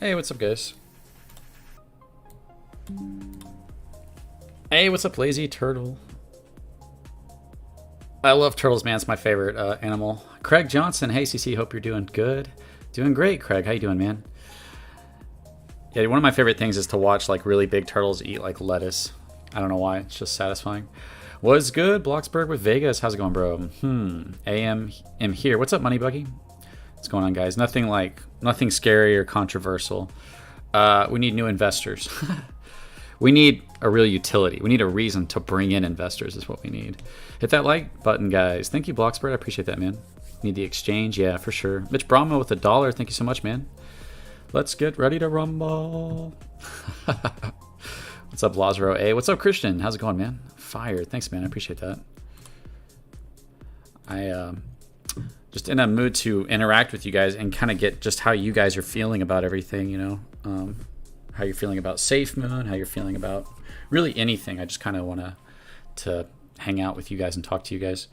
Hey, what's up, guys? Hey, what's up, Lazy Turtle? I love turtles, man. It's my favorite animal. Craig Johnson. Hey, CC. Hope you're doing good. Doing great, Craig. How you doing, man? Yeah, one of my favorite things is to watch like really big turtles eat like lettuce. I don't know why. It's just satisfying. What's good, Bloxburg with Vegas? How's it going, bro? AM here. What's up, Money Buggy? What's going on, guys? Nothing scary or controversial. We need new investors. We need a real utility. We need a reason to bring in investors is what we need. Hit that like button, guys. Thank you, Bloxbird. I appreciate that, man. Need the exchange? Yeah, for sure. Mitch Brahma with $1. Thank you so much, man. Let's get ready to rumble. What's up, Lazaro? Hey, what's up, Christian? How's it going, man? Fire. Thanks, man. I appreciate that. I just in a mood to interact with you guys and kind of get just how you guys are feeling about everything, you know. How you're feeling about Safemoon, how you're feeling about really anything. I just kind of want to hang out with you guys and talk to you guys.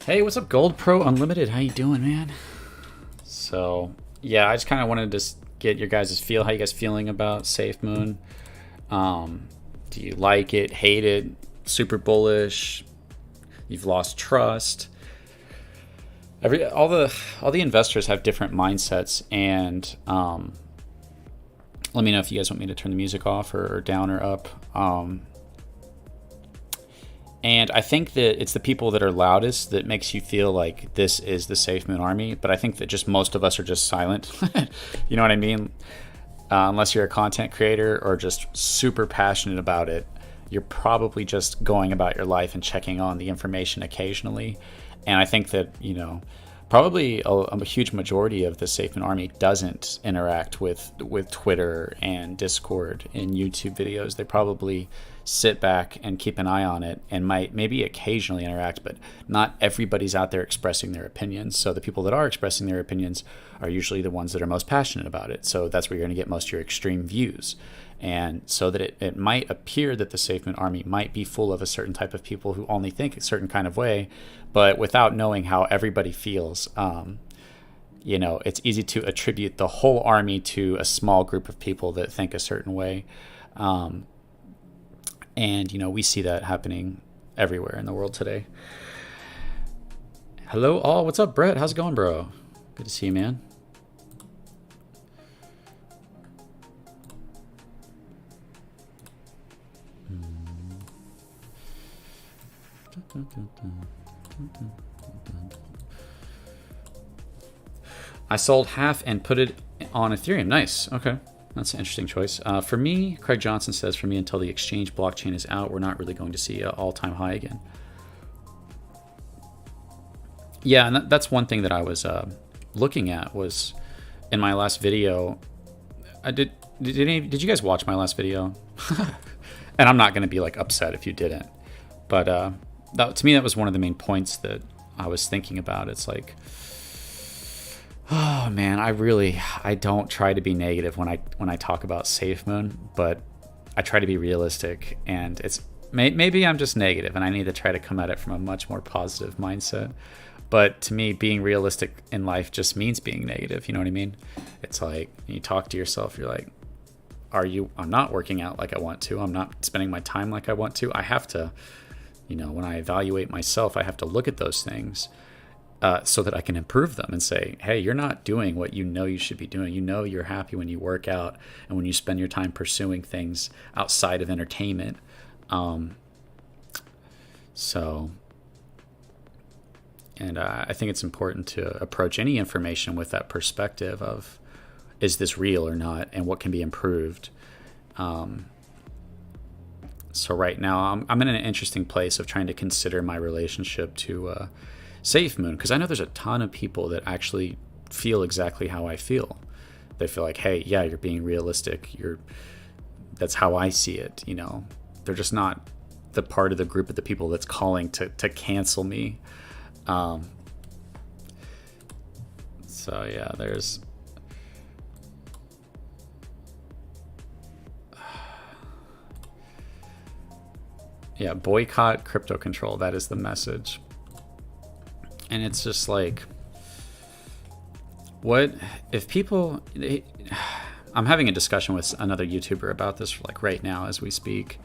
Hey, what's up, Gold Pro Unlimited? How you doing, man? So, yeah, I just kind of wanted to get your guys' feel. How you guys feeling about Safemoon? Do you like it, hate it, super bullish? You've lost trust. All the investors have different mindsets, and let me know if you guys want me to turn the music off or down or up. And I think that it's the people that are loudest that makes you feel like this is the Safemoon army. But I think that just most of us are just silent. You know what I mean? Unless you're a content creator or just super passionate about it, you're probably just going about your life and checking on the information occasionally. And I think that, you know, probably a huge majority of the Safemoon army doesn't interact with Twitter and Discord and YouTube videos. They probably sit back and keep an eye on it and might maybe occasionally interact, but not everybody's out there expressing their opinions. So the people that are expressing their opinions are usually the ones that are most passionate about it. So that's where you're going to get most of your extreme views. And so that it might appear that the Safemoon army might be full of a certain type of people who only think a certain kind of way, but without knowing how everybody feels, you know, it's easy to attribute the whole army to a small group of people that think a certain way. And, you know, we see that happening everywhere in the world today. Hello, all. What's up, Brett? How's it going, bro? Good to see you, man. I sold half and put it on Ethereum. Nice. Okay. That's an interesting choice. For me, Craig Johnson says, for me, until the exchange blockchain is out, we're not really going to see an all-time high again. Yeah, and that's one thing that I was looking at was in my last video. Did you guys watch my last video? And I'm not going to be like upset if you didn't. But to me, that was one of the main points that I was thinking about. It's like, oh man, I don't try to be negative when I talk about Safemoon, but I try to be realistic, and it's maybe I'm just negative and I need to try to come at it from a much more positive mindset. But to me, being realistic in life just means being negative. You know what I mean? It's like you talk to yourself, you're like, I'm not working out like I want to. I'm not spending my time like I want to. I have to, you know, when I evaluate myself, I have to look at those things so that I can improve them and say, hey, you're not doing what you know you should be doing. You know you're happy when you work out and when you spend your time pursuing things outside of entertainment. And I think it's important to approach any information with that perspective of, is this real or not, and what can be improved? So right now, I'm in an interesting place of trying to consider my relationship to Safemoon, because I know there's a ton of people that actually feel exactly how I feel. They feel like, hey, yeah, you're being realistic. You're That's how I see it. You know, they're just not the part of the group of the people that's calling to cancel me. So yeah, there's. Yeah, boycott crypto control. That is the message. And it's just like, what if people. I'm having a discussion with another YouTuber about this like right now as we speak.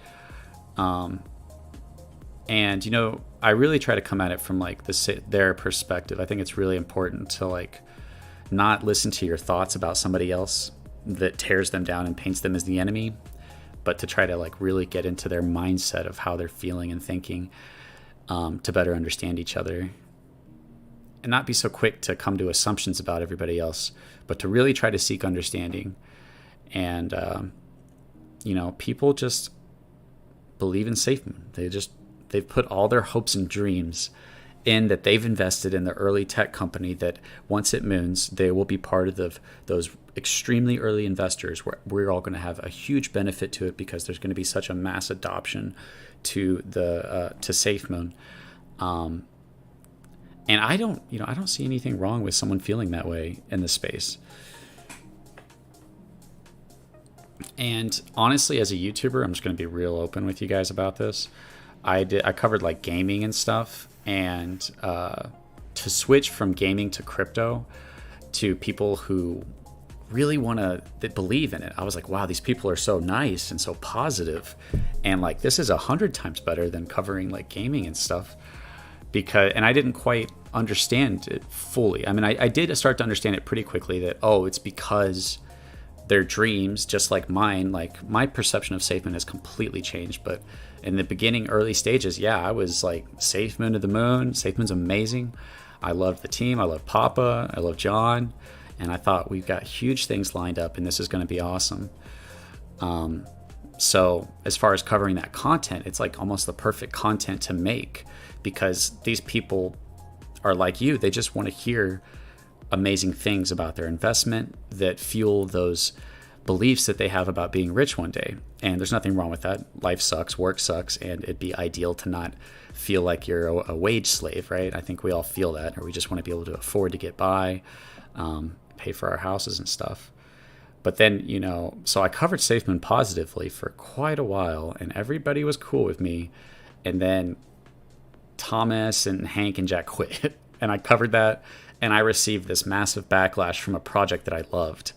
And, you know, I really try to come at it from like their perspective. I think it's really important to like not listen to your thoughts about somebody else that tears them down and paints them as the enemy, but to try to like really get into their mindset of how they're feeling and thinking, to better understand each other, and not be so quick to come to assumptions about everybody else, but to really try to seek understanding. And, you know, people just believe in Safemoon. They've put all their hopes and dreams in that they've invested in the early tech company that once it moons, they will be part of those extremely early investors where we're all going to have a huge benefit to it because there's going to be such a mass adoption to Safemoon. And I don't see anything wrong with someone feeling that way in the space. And honestly, as a YouTuber, I'm just going to be real open with you guys about this. I covered like gaming and stuff, and to switch from gaming to crypto to people who really that believe in it. I was like, wow, these people are so nice and so positive, and like this is 100 times better than covering like gaming and stuff. And I didn't quite understand it fully. I mean, I did start to understand it pretty quickly that, oh, it's because their dreams, just like mine, like my perception of Safemoon has completely changed. But in the beginning, early stages, yeah, I was like Safemoon to the moon. Safemoon's amazing. I love the team. I love Papa. I love John. And I thought we've got huge things lined up and this is going to be awesome. So as far as covering that content, it's like almost the perfect content to make because these people are like you. They just want to hear amazing things about their investment that fuel those beliefs that they have about being rich one day. And there's nothing wrong with that. Life sucks, work sucks, and it'd be ideal to not feel like you're a wage slave, right? I think we all feel that, or we just want to be able to afford to get by, pay for our houses and stuff. But then, you know, so I covered Safemoon positively for quite a while, and everybody was cool with me. And then Thomas and Hank and Jack quit, and I covered that. And I received this massive backlash from a project that I loved.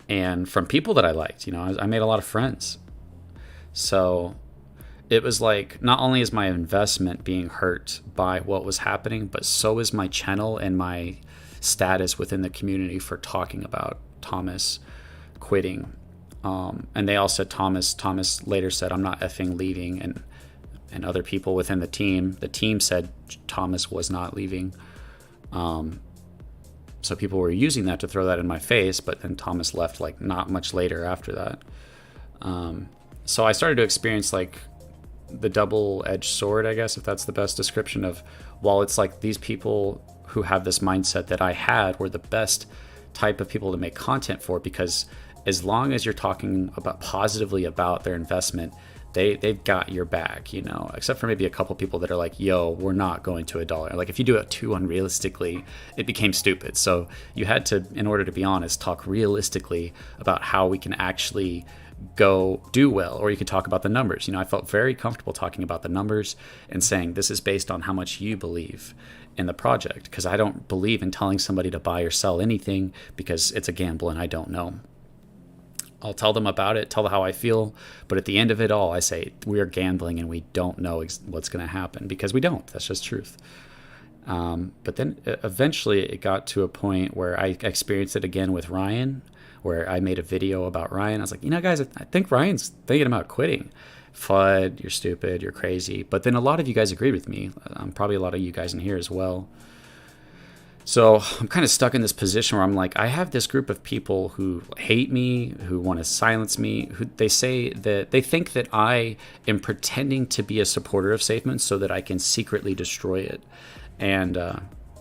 And from people that I liked, you know, I made a lot of friends. So it was like, not only is my investment being hurt by what was happening, but so is my channel and my status within the community for talking about Thomas quitting. And they all said Thomas later said, I'm not effing leaving. And other people within the team said Thomas was not leaving. So people were using that to throw that in my face, but then Thomas left like not much later after that. So I started to experience like the double-edged sword, I guess, if that's the best description of, while it's like these people who have this mindset that I had were the best type of people to make content for, because as long as you're talking about positively about their investment, they've got your back, you know, except for maybe a couple people that are like, yo, we're not going to $1. Like if you do it too unrealistically, it became stupid. So you had to, in order to be honest, talk realistically about how we can actually go do well, or you could talk about the numbers. You know, I felt very comfortable talking about the numbers and saying this is based on how much you believe in the project, because I don't believe in telling somebody to buy or sell anything because it's a gamble and I don't know. I'll tell them about it, tell them how I feel, but at the end of it all, I say we are gambling and we don't know what's going to happen, because we don't. That's just truth. But then eventually it got to a point where I experienced it again with Ryan, where I made a video about Ryan. I was like, you know, guys, I think Ryan's thinking about quitting. Fudd, you're stupid, you're crazy. But then a lot of you guys agreed with me. Probably a lot of you guys in here as well. So I'm kind of stuck in this position where I'm like, I have this group of people who hate me, who want to silence me, who they say that they think that I am pretending to be a supporter of Safemoon so that I can secretly destroy it. And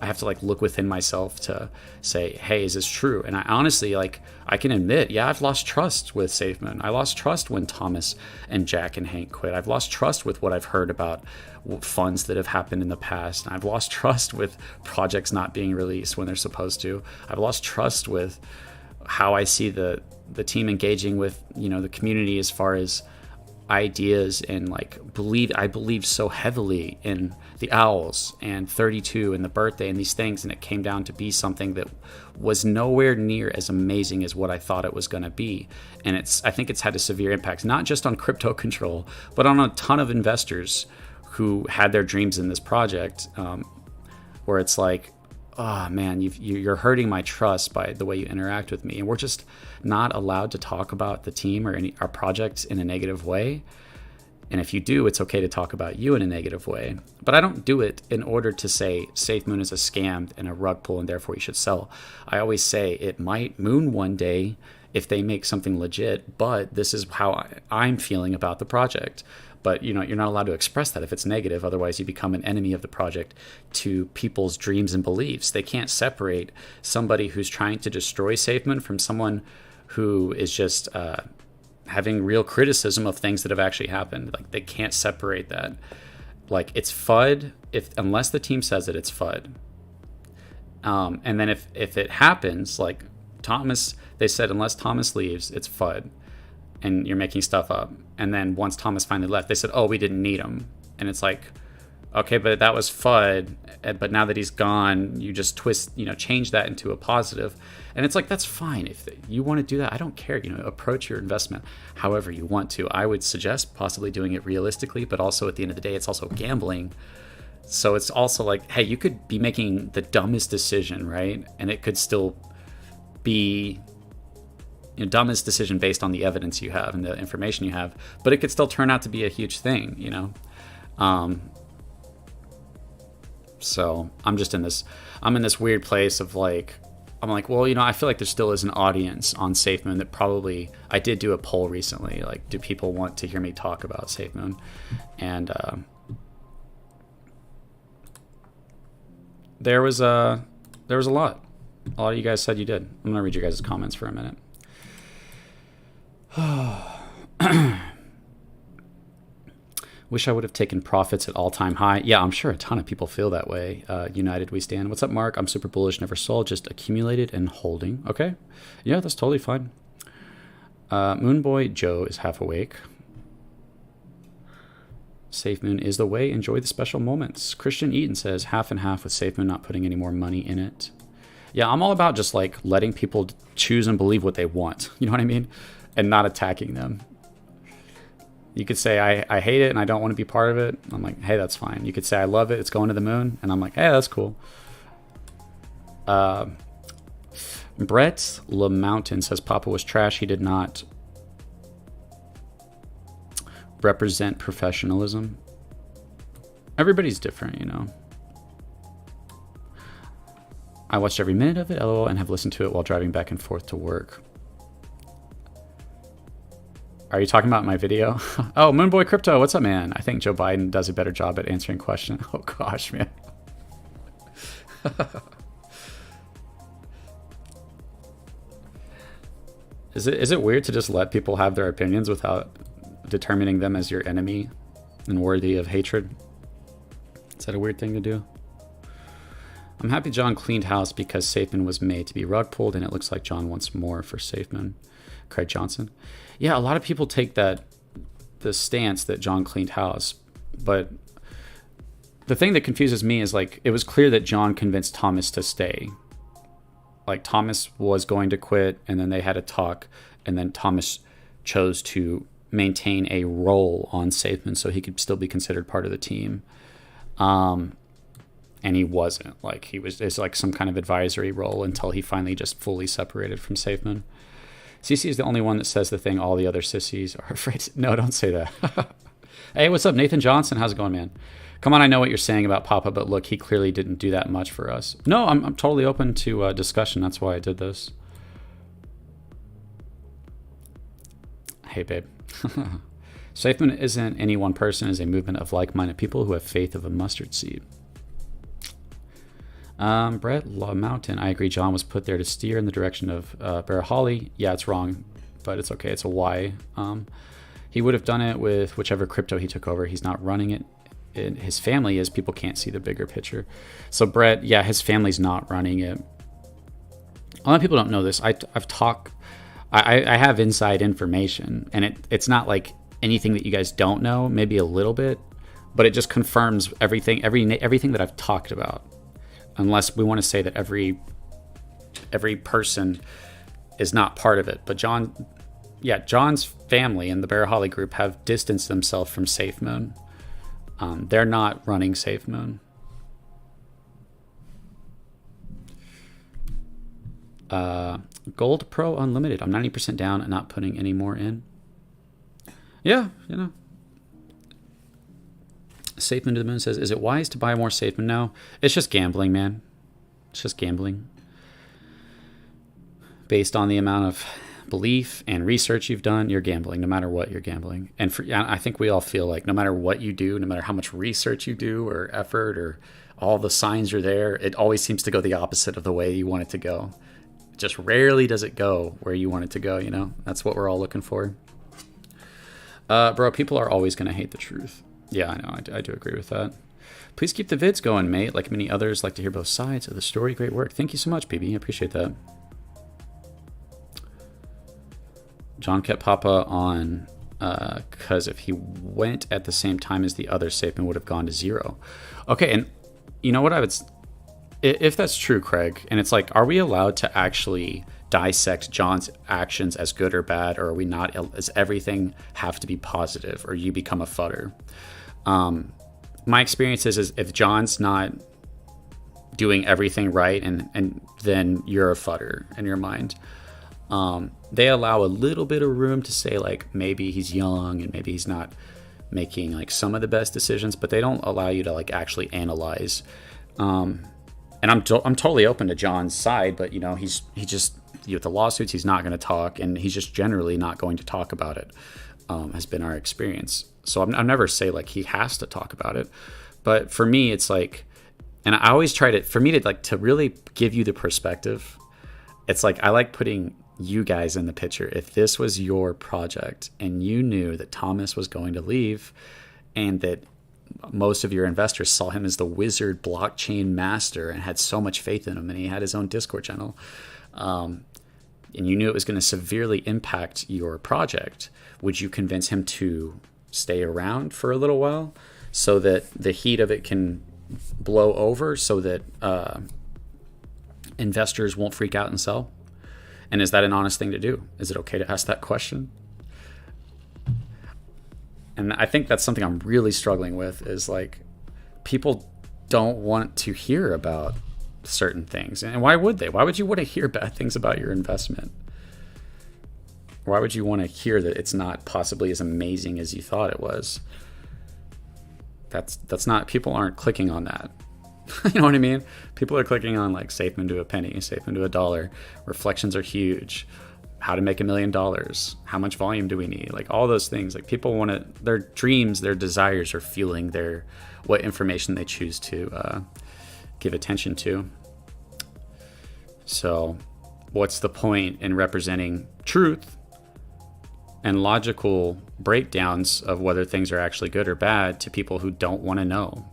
I have to like look within myself to say, hey, is this true? And I honestly, like, I can admit, yeah, I've lost trust with Safemoon. I lost trust when Thomas and Jack and Hank quit. I've lost trust with what I've heard about funds that have happened in the past. And I've lost trust with projects not being released when they're supposed to. I've lost trust with how I see the team engaging with, the community as far as ideas, and like I believe so heavily in the owls and 32 and the birthday and these things, and it came down to be something that was nowhere near as amazing as what I thought it was going to be. And I think it's had a severe impact, not just on crypto control, but on a ton of investors who had their dreams in this project, where it's like, oh man, you're hurting my trust by the way you interact with me. And we're just not allowed to talk about the team or our projects in a negative way. And if you do, it's okay to talk about you in a negative way. But I don't do it in order to say Safemoon is a scam and a rug pull and therefore you should sell. I always say it might moon one day if they make something legit, but this is how I'm feeling about the project. But you're not allowed to express that if it's negative. Otherwise, you become an enemy of the project to people's dreams and beliefs. They can't separate somebody who's trying to destroy Safemoon from someone who is just having real criticism of things that have actually happened. Like, they can't separate that. Like, it's FUD unless the team says it's FUD. And then if it happens, like Thomas, they said unless Thomas leaves, it's FUD. And you're making stuff up. And then once Thomas finally left, they said, oh, we didn't need him. And it's like, okay, but that was FUD. But now that he's gone, you just change that into a positive. And it's like, that's fine. If you want to do that, I don't care. Approach your investment however you want to. I would suggest possibly doing it realistically, but also at the end of the day, it's also gambling. So it's also like, hey, you could be making the dumbest decision, right? And it could still be dumbest decision based on the evidence you have and the information you have, but it could still turn out to be a huge thing, so I'm in this weird place of like, I'm like, well, I feel like there still is an audience on Safemoon that probably, I did do a poll recently, like, do people want to hear me talk about Safemoon? And there was a lot of you guys said you did. I'm gonna read your guys' comments for a minute. Wish I would have taken profits at all-time high. Yeah, I'm sure a ton of people feel that way. United we stand. What's up, Mark? I'm super bullish, never sold, just accumulated and holding. Okay. Yeah, that's totally fine. Moonboy Joe is half awake. Safemoon is the way. Enjoy the special moments. Christian Eaton says half and half with Safemoon, not putting any more money in it. Yeah, I'm all about just like letting people choose and believe what they want. You know what I mean? And not attacking them. You could say, I hate it and I don't want to be part of it. I'm like, hey, that's fine. You could say, I love it, it's going to the moon. And I'm like, hey, that's cool. Brett LeMountain says Papa was trash. He did not represent professionalism. Everybody's different, I watched every minute of it, LOL, and have listened to it while driving back and forth to work. Are you talking about my video? Oh, Moonboy Crypto, what's up, man? I think Joe Biden does a better job at answering questions. Oh, gosh, man. Is it weird to just let people have their opinions without determining them as your enemy and worthy of hatred? Is that a weird thing to do? I'm happy John cleaned house because Safemoon was made to be rug pulled, and it looks like John wants more for Safemoon. Craig Johnson. Yeah, a lot of people take the stance that John cleaned house, but the thing that confuses me is like, it was clear that John convinced Thomas to stay. Like, Thomas was going to quit, and then they had a talk, and then Thomas chose to maintain a role on Safemoon so he could still be considered part of the team. And he wasn't. Like, it's like some kind of advisory role until he finally just fully separated from Safemoon. CC is the only one that says the thing all the other sissies are afraid to. No, don't say that. Hey, what's up, Nathan Johnson? How's it going, man? Come on, I know what you're saying about Papa, but look, he clearly didn't do that much for us. No, I'm totally open to discussion. That's why I did this. Hey, babe. Safemoon isn't any one person. It's a movement of like-minded people who have faith of a mustard seed. Brett Law Mountain. I agree. John was put there to steer in the direction of Bear Holly. Yeah, it's wrong, but it's okay. It's a Y. He would have done it with whichever crypto he took over. He's not running it. His family is. People can't see the bigger picture. So Brett, yeah, his family's not running it. A lot of people don't know this. I've talked. I have inside information, and it's not like anything that you guys don't know. Maybe a little bit, but it just confirms everything that I've talked about. Unless we want to say that every person is not part of it. But John's family and the Bear Holly group have distanced themselves from Safemoon. They're not running Safemoon. Gold Pro Unlimited. I'm 90% down and not putting any more in. Yeah, Safemoon to the Moon says, is it wise to buy more Safemoon? No, it's just gambling, man. It's just gambling. Based on the amount of belief and research you've done, you're gambling. No matter what, you're gambling. And I think we all feel like no matter what you do, no matter how much research you do or effort or all the signs are there, it always seems to go the opposite of the way you want it to go. Just rarely does it go where you want it to go, That's what we're all looking for. Bro, people are always going to hate the truth. Yeah, I know. I do agree with that. Please keep the vids going, mate. Like many others, like to hear both sides of the story. Great work. Thank you so much, BB. I appreciate that. John kept Papa on because if he went at the same time as the other, Safemoon would have gone to zero. Okay, and you know what I would... If that's true, Craig, and it's like, are we allowed to actually dissect John's actions as good or bad, or are we not? Does everything have to be positive, or you become a fudder? My experience is if John's not doing everything right, and then you're a fudder in your mind. They allow a little bit of room to say, like, maybe he's young and maybe he's not making like some of the best decisions, but they don't allow you to like actually analyze. And I'm totally open to John's side, but he just with the lawsuits, he's not going to talk, and he's just generally not going to talk about it. Has been our experience. So I never say like he has to talk about it, but for me, it's like, and I always try to really give you the perspective. It's like I like putting you guys in the picture. If this was your project and you knew that Thomas was going to leave, and that most of your investors saw him as the wizard blockchain master and had so much faith in him, and he had his own Discord channel, and you knew it was going to severely impact your project, would you convince him to stay around for a little while so that the heat of it can blow over, so that investors won't freak out and sell? And is that an honest thing to do? Is it okay to ask that question? And I think that's something I'm really struggling with, is like, people don't want to hear about certain things. And why would they? Why would you want to hear bad things about your investment? Why would you want to hear that it's not possibly as amazing as you thought it was? That's not, people aren't clicking on that. You know what I mean? People are clicking on like Safemoon to a penny, Safemoon to $1. Reflections are huge. How to make $1 million. How much volume do we need? Like all those things. Like people want to, their dreams, their desires are fueling what information they choose to give attention to. So what's the point in representing truth and logical breakdowns of whether things are actually good or bad to people who don't want to know?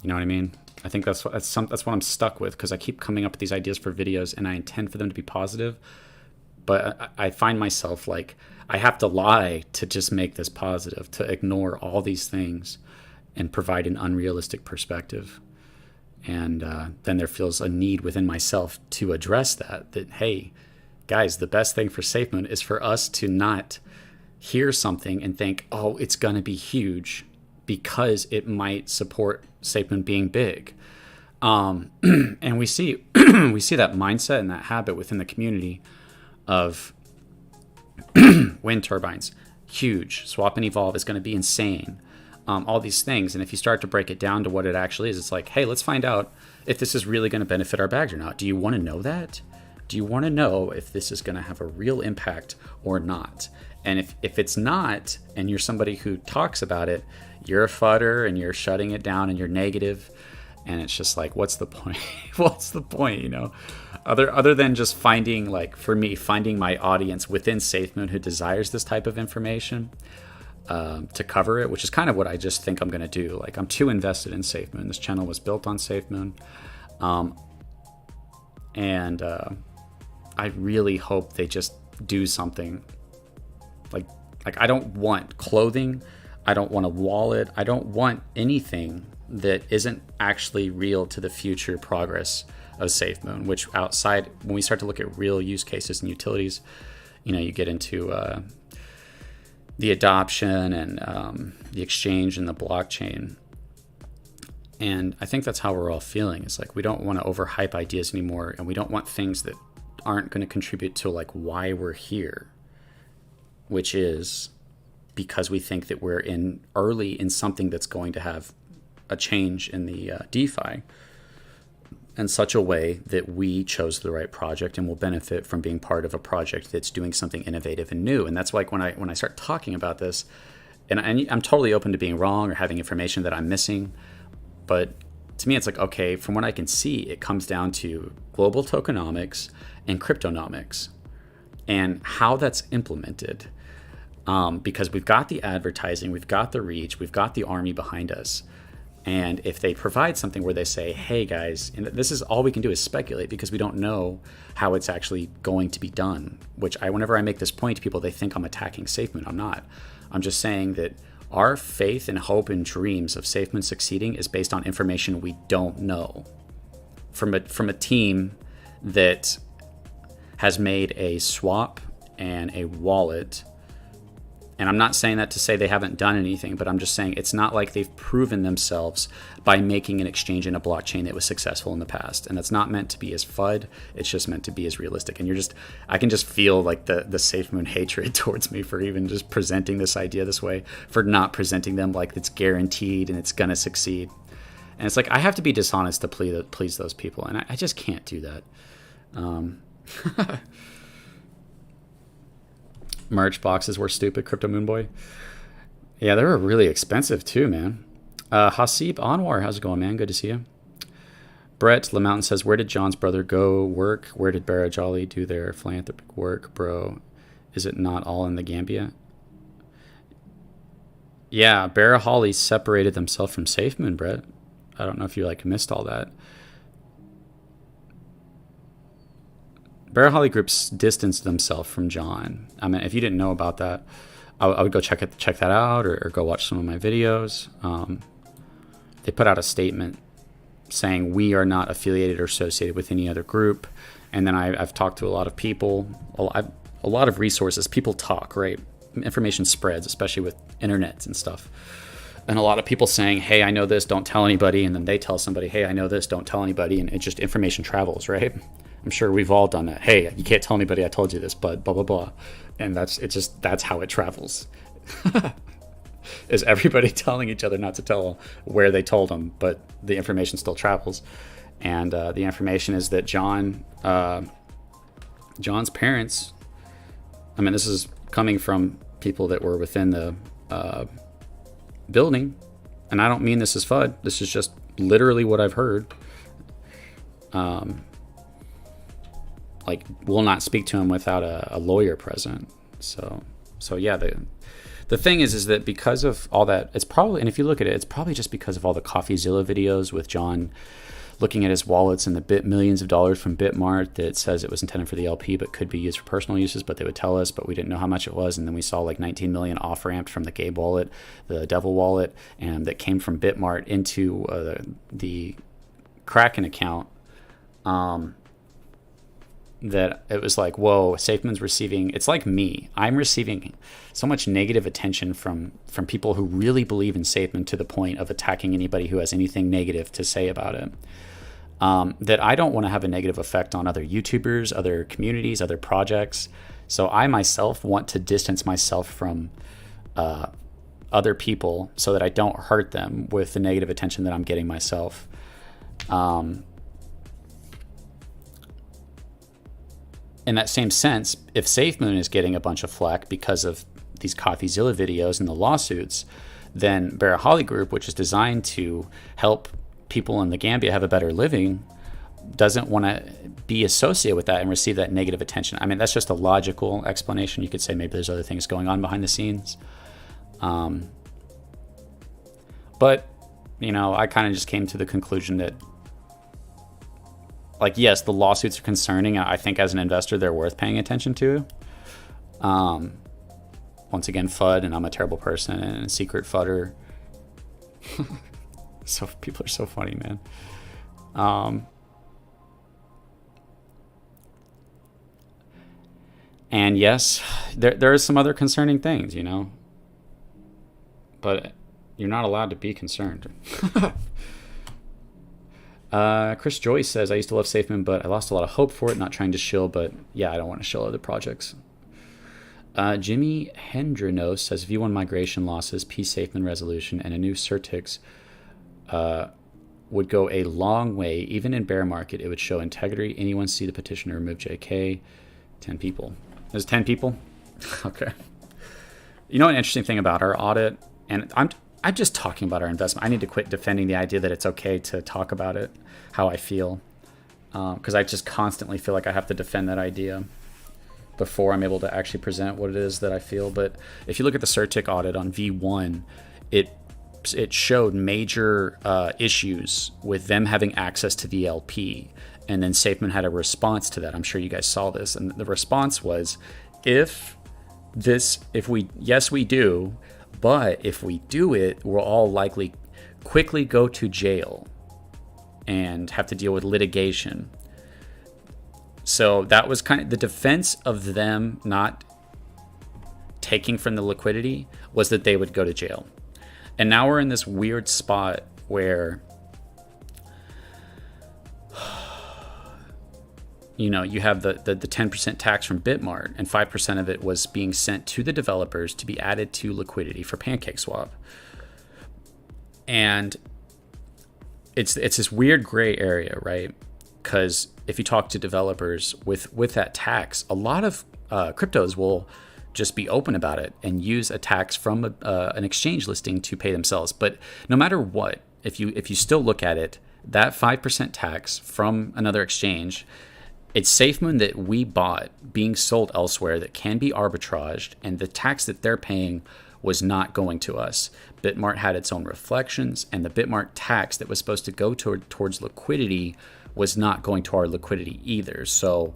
You know what I mean? I think that's what I'm stuck with, because I keep coming up with these ideas for videos and I intend for them to be positive, but I find myself like I have to lie to just make this positive, to ignore all these things and provide an unrealistic perspective. And then there feels a need within myself to address that, hey, guys, the best thing for Safemoon is for us to not hear something and think, oh, it's going to be huge, because it might support Safemoon being big. And we see that mindset and that habit within the community of wind turbines, huge. Swap and evolve is going to be insane. All these things. And if you start to break it down to what it actually is, it's like, hey, let's find out if this is really going to benefit our bags or not. Do you want to know that? Do you want to know if this is going to have a real impact or not? And if it's not, and you're somebody who talks about it, you're a fudder and you're shutting it down and you're negative, And it's just like, what's the point? What's the point, you know? Other than just finding, like, for me, finding my audience within Safemoon who desires this type of information to cover it, which is kind of what I just think I'm going to do. Like, I'm too invested in Safemoon. This channel was built on Safemoon. And I really hope they just do something. Like I don't want clothing. I don't want a wallet. I don't want anything that isn't actually real to the future progress of Safemoon, which outside, when we start to look at real use cases and utilities, you know, you get into the adoption and the exchange and the blockchain. And I think that's how we're all feeling. It's like we don't want to overhype ideas anymore, and we don't want things that aren't going to contribute to like why we're here, which is because we think that we're early in something that's going to have a change in the DeFi in such a way that we chose the right project and will benefit from being part of a project that's doing something innovative and new. And that's like when I start talking about this, and I'm totally open to being wrong or having information that I'm missing. But to me, it's like, okay, from what I can see, it comes down to global tokenomics and cryptonomics and how that's implemented. Because we've got the advertising, we've got the reach, we've got the army behind us. And if they provide something where they say, hey guys, and this is all we can do is speculate because we don't know how it's actually going to be done, which whenever I make this point to people, they think I'm attacking Safemoon. I'm not. I'm just saying that our faith and hope and dreams of Safemoon succeeding is based on information we don't know from a team that has made a swap and a wallet. And I'm not saying that to say they haven't done anything, but I'm just saying it's not like they've proven themselves by making an exchange in a blockchain that was successful in the past. And that's not meant to be as FUD. It's just meant to be as realistic. And I can just feel like the Safemoon hatred towards me for even just presenting this idea this way, for not presenting them like it's guaranteed and it's going to succeed. And it's like, I have to be dishonest to please those people. And I just can't do that. Merch boxes were stupid, Crypto Moon Boy. Yeah, they were really expensive too, man. Hasib Anwar, how's it going, man? Good to see you. Brett LeMountain says, where did John's brother go work? Where did Barra Jolly do their philanthropic work, bro? Is it not all in the Gambia? Yeah, Barra Holly separated themselves from Safemoon, Brett. I don't know if you missed all that. Barra Holly Groups distanced themselves from John. I mean, if you didn't know about that, I would go check that out or go watch some of my videos. They put out a statement saying we are not affiliated or associated with any other group. And then I've talked to a lot of people, a lot of resources. People talk, right? Information spreads, especially with internet and stuff. And a lot of people saying, hey, I know this, don't tell anybody. And then they tell somebody, hey, I know this, don't tell anybody. And it's just information travels, right? I'm sure we've all done that. Hey, you can't tell anybody I told you this, but blah, blah, blah. And that's how it travels. Is everybody telling each other not to tell where they told them, but the information still travels. And the information is that John's parents, I mean, this is coming from people that were within the building. And I don't mean this is FUD. This is just literally what I've heard. Will not speak to him without a lawyer present. So yeah, the thing is that because of all that, it's probably, and if you look at it, it's probably just because of all the CoffeeZilla videos with John looking at his wallets and the millions of dollars from Bitmart that says it was intended for the LP but could be used for personal uses, but they would tell us, but we didn't know how much it was. And then we saw 19 million off-ramped from the Gabe wallet, the Devil wallet, and that came from Bitmart into the Kraken account. That it was like, whoa, Safemoon's receiving, it's like me. I'm receiving so much negative attention from people who really believe in Safemoon to the point of attacking anybody who has anything negative to say about it. That I don't want to have a negative effect on other YouTubers, other communities, other projects. So I myself want to distance myself from other people so that I don't hurt them with the negative attention that I'm getting myself. In that same sense, if Safemoon is getting a bunch of flack because of these CoffeeZilla videos and the lawsuits, then Barra Holly Group, which is designed to help people in the Gambia have a better living, doesn't want to be associated with that and receive that negative attention. I mean, that's just a logical explanation. You could say maybe there's other things going on behind the scenes. But, you know, I kind of just came to the conclusion that, like, yes, the lawsuits are concerning. I think as an investor, they're worth paying attention to. Once again, FUD, and I'm a terrible person and a secret FUDder. So people are so funny, man. And yes, there are some other concerning things, you know, but you're not allowed to be concerned. Chris Joyce says, I used to love Safemoon, but I lost a lot of hope for it. Not trying to shill, but yeah, I don't want to shill other projects. Jimmy Hendrinos says, V1 migration losses, P Safemoon resolution, and a new Certix would go a long way. Even in bear market, it would show integrity. Anyone see the petition to remove JK? 10 people. There's 10 people? Okay. You know, an interesting thing about our audit, and I'm just talking about our investment. I need to quit defending the idea that it's okay to talk about it, how I feel, because I just constantly feel like I have to defend that idea before I'm able to actually present what it is that I feel. But if you look at the Certic audit on V1, it showed major issues with them having access to the LP. And then Safemoon had a response to that. I'm sure you guys saw this. And the response was, yes, we do, but if we do it, we'll all likely quickly go to jail and have to deal with litigation. So that was kind of the defense of them not taking from the liquidity, was that they would go to jail. And now we're in this weird spot where, you know, you have the 10% tax from Bitmart, and 5% of it was being sent to the developers to be added to liquidity for PancakeSwap. And it's this weird gray area, right? Because if you talk to developers with that tax, a lot of cryptos will just be open about it and use a tax from an exchange listing to pay themselves. But no matter what, if you still look at it, that 5% tax from another exchange, it's Safemoon that we bought being sold elsewhere that can be arbitraged, and the tax that they're paying was not going to us. Bitmart had its own reflections, and the Bitmart tax that was supposed to go towards liquidity was not going to our liquidity either. So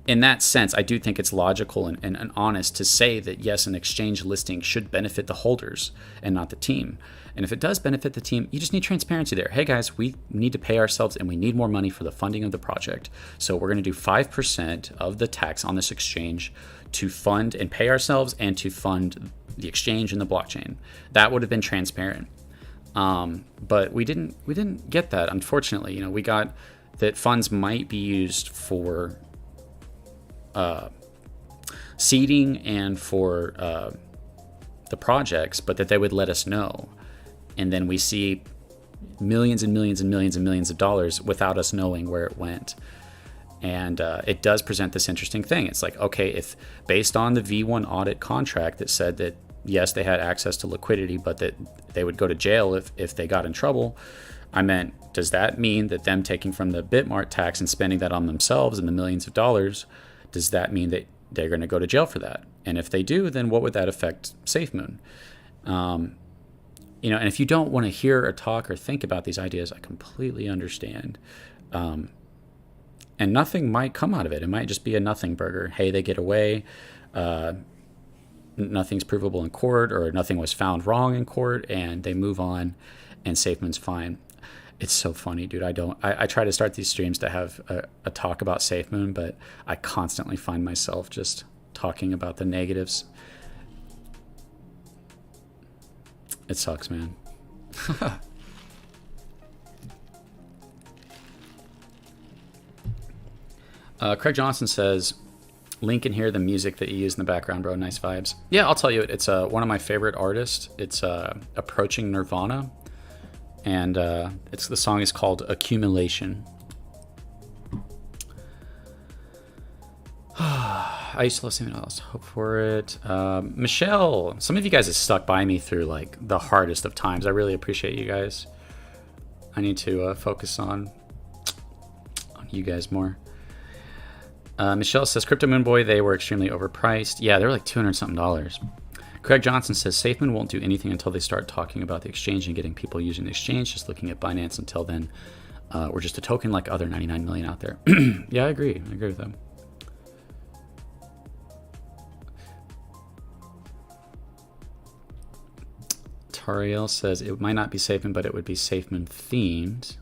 in that sense, I do think it's logical and honest to say that, yes, an exchange listing should benefit the holders and not the team. And if it does benefit the team, you just need transparency there. Hey guys, we need to pay ourselves and we need more money for the funding of the project. So we're going to do 5% of the tax on this exchange to fund and pay ourselves and to fund the exchange and the blockchain. That would have been transparent. But we didn't get that, unfortunately. You know, we got that funds might be used for seeding and for the projects, but that they would let us know. And then we see millions and millions and millions and millions of dollars without us knowing where it went. And it does present this interesting thing. It's like, okay, if based on the V1 audit contract that said that, yes, they had access to liquidity, but that they would go to jail if they got in trouble, I meant, does that mean that them taking from the Bitmart tax and spending that on themselves and the millions of dollars, does that mean that they're going to go to jail for that? And if they do, then what would that affect Safemoon? You know, and if you don't want to hear or talk or think about these ideas, I completely understand. And nothing might come out of it. It might just be a nothing burger. Hey, they get away. Nothing's provable in court, or nothing was found wrong in court, and they move on, and Safemoon's fine. It's so funny, dude. I try to start these streams to have a talk about Safemoon, but I constantly find myself just talking about the negatives. It sucks, man. Craig Johnson says, link in here the music that you use in the background, bro. Nice vibes. Yeah, I'll tell you, it's one of my favorite artists. It's Approaching Nirvana, and the song is called Accumulation. I used to love something else. Hope for it. Michelle, some of you guys have stuck by me through like the hardest of times. I really appreciate you guys. I need to focus on you guys more. Michelle says, Crypto Moon Boy, they were extremely overpriced. Yeah, they were like $200 something. Craig Johnson says, Safemoon won't do anything until they start talking about the exchange and getting people using the exchange. Just looking at Binance until then, we're just a token like other 99 million out there. Yeah, I agree. I agree with them. Tariel says, it might not be Safemoon, but it would be Safemoon themed.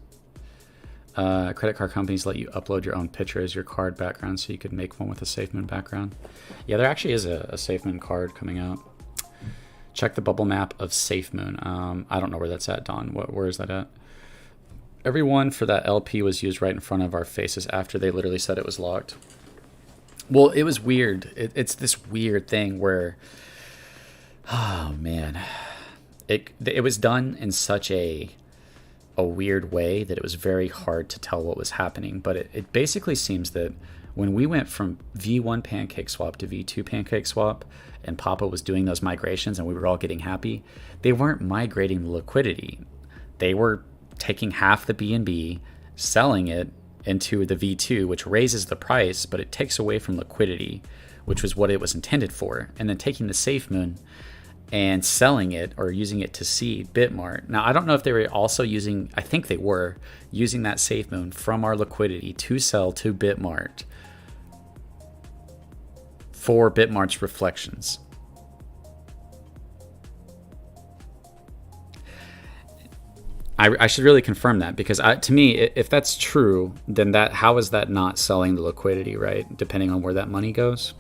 Credit card companies let you upload your own picture as your card background, so you could make one with a Safemoon background. Yeah, there actually is a Safemoon card coming out. Check the bubble map of Safemoon. I don't know where that's at, Don. Where is that at? Everyone for that LP was used right in front of our faces after they literally said it was locked. Well, it was weird. It's this weird thing where, oh man, it was done in such a weird way that it was very hard to tell what was happening. But it basically seems that when we went from V1 pancake swap to V2 pancake swap, and Papa was doing those migrations and we were all getting happy, they weren't migrating the liquidity. They were taking half the BNB, selling it into the V2, which raises the price, but it takes away from liquidity, which was what it was intended for, and then taking the Safemoon and selling it or using it to seed Bitmart. Now, I don't know if they were also using, I think they were, using that Safemoon from our liquidity to sell to Bitmart for Bitmart's reflections. I should really confirm that, because to me, if that's true, then how is that not selling the liquidity, right? Depending on where that money goes.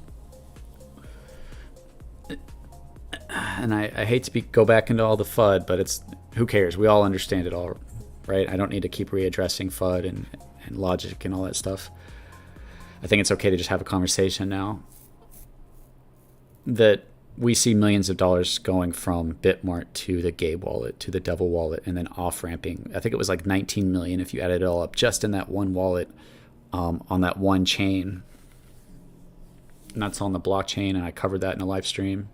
And I hate to go back into all the FUD, but who cares? We all understand it all, right? I don't need to keep readdressing FUD and logic and all that stuff. I think it's okay to just have a conversation now that we see millions of dollars going from Bitmart to the Gabe wallet, to the Devil wallet, and then off-ramping. I think it was like 19 million if you add it all up, just in that one wallet, on that one chain. And that's on the blockchain, and I covered that in a live stream.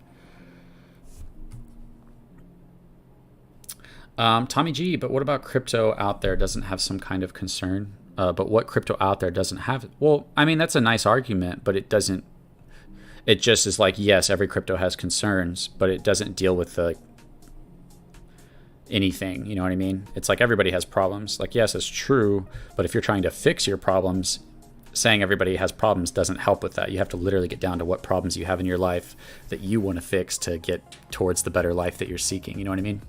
Tommy G, but what about crypto out there doesn't have some kind of concern? But what crypto out there doesn't have? Well, I mean, that's a nice argument, but it doesn't. It just is like, yes, every crypto has concerns, but it doesn't deal with anything. You know what I mean? It's like everybody has problems. Like, yes, it's true, but if you're trying to fix your problems, saying everybody has problems doesn't help with that. You have to literally get down to what problems you have in your life that you want to fix to get towards the better life that you're seeking. You know what I mean?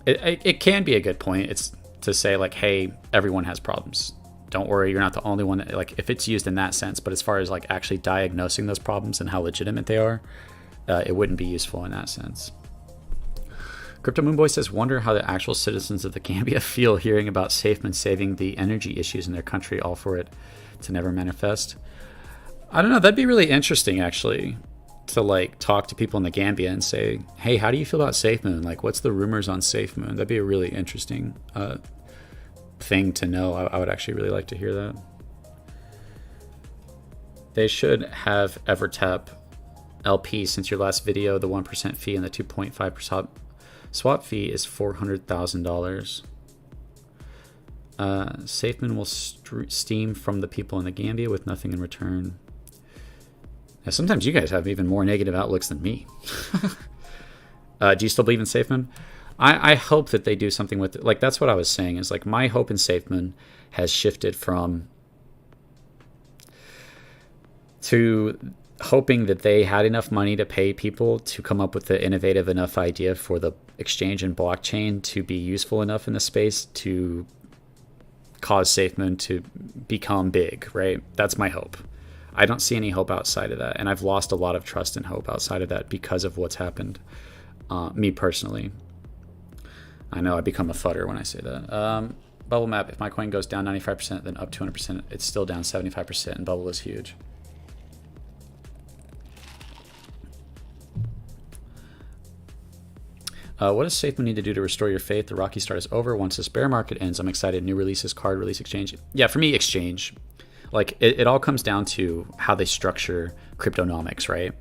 It can be a good point. It's to say like, hey, everyone has problems. Don't worry, you're not the only one. Like, if it's used in that sense, but as far as like actually diagnosing those problems and how legitimate they are, it wouldn't be useful in that sense. Crypto Moon Boy says, wonder how the actual citizens of the Gambia feel hearing about Safemoon saving the energy issues in their country, all for it to never manifest. I don't know. That'd be really interesting, actually, to like talk to people in the Gambia and say, hey, how do you feel about Safemoon? Like, what's the rumors on Safemoon? That'd be a really interesting thing to know. I would actually really like to hear that. They should have Evertap LP since your last video. The 1% fee and the 2.5% swap fee is $400,000. Safemoon will steam from the people in the Gambia with nothing in return. Now, sometimes you guys have even more negative outlooks than me. Do you still believe in Safemoon? I hope that they do something with it. Like, that's what I was saying, is like my hope in Safemoon has shifted to hoping that they had enough money to pay people to come up with the innovative enough idea for the exchange and blockchain to be useful enough in the space to cause Safemoon to become big, right? That's my hope. I don't see any hope outside of that, and I've lost a lot of trust and hope outside of that because of what's happened, me personally. I know I become a fudder when I say that. Bubble map, if my coin goes down 95%, then up 200%, it's still down 75%, and bubble is huge. What does Safemoon need to do to restore your faith? The rocky start is over. Once this bear market ends, I'm excited. New releases, card release, exchange. Yeah, for me, exchange. Like, it all comes down to how they structure cryptonomics, right?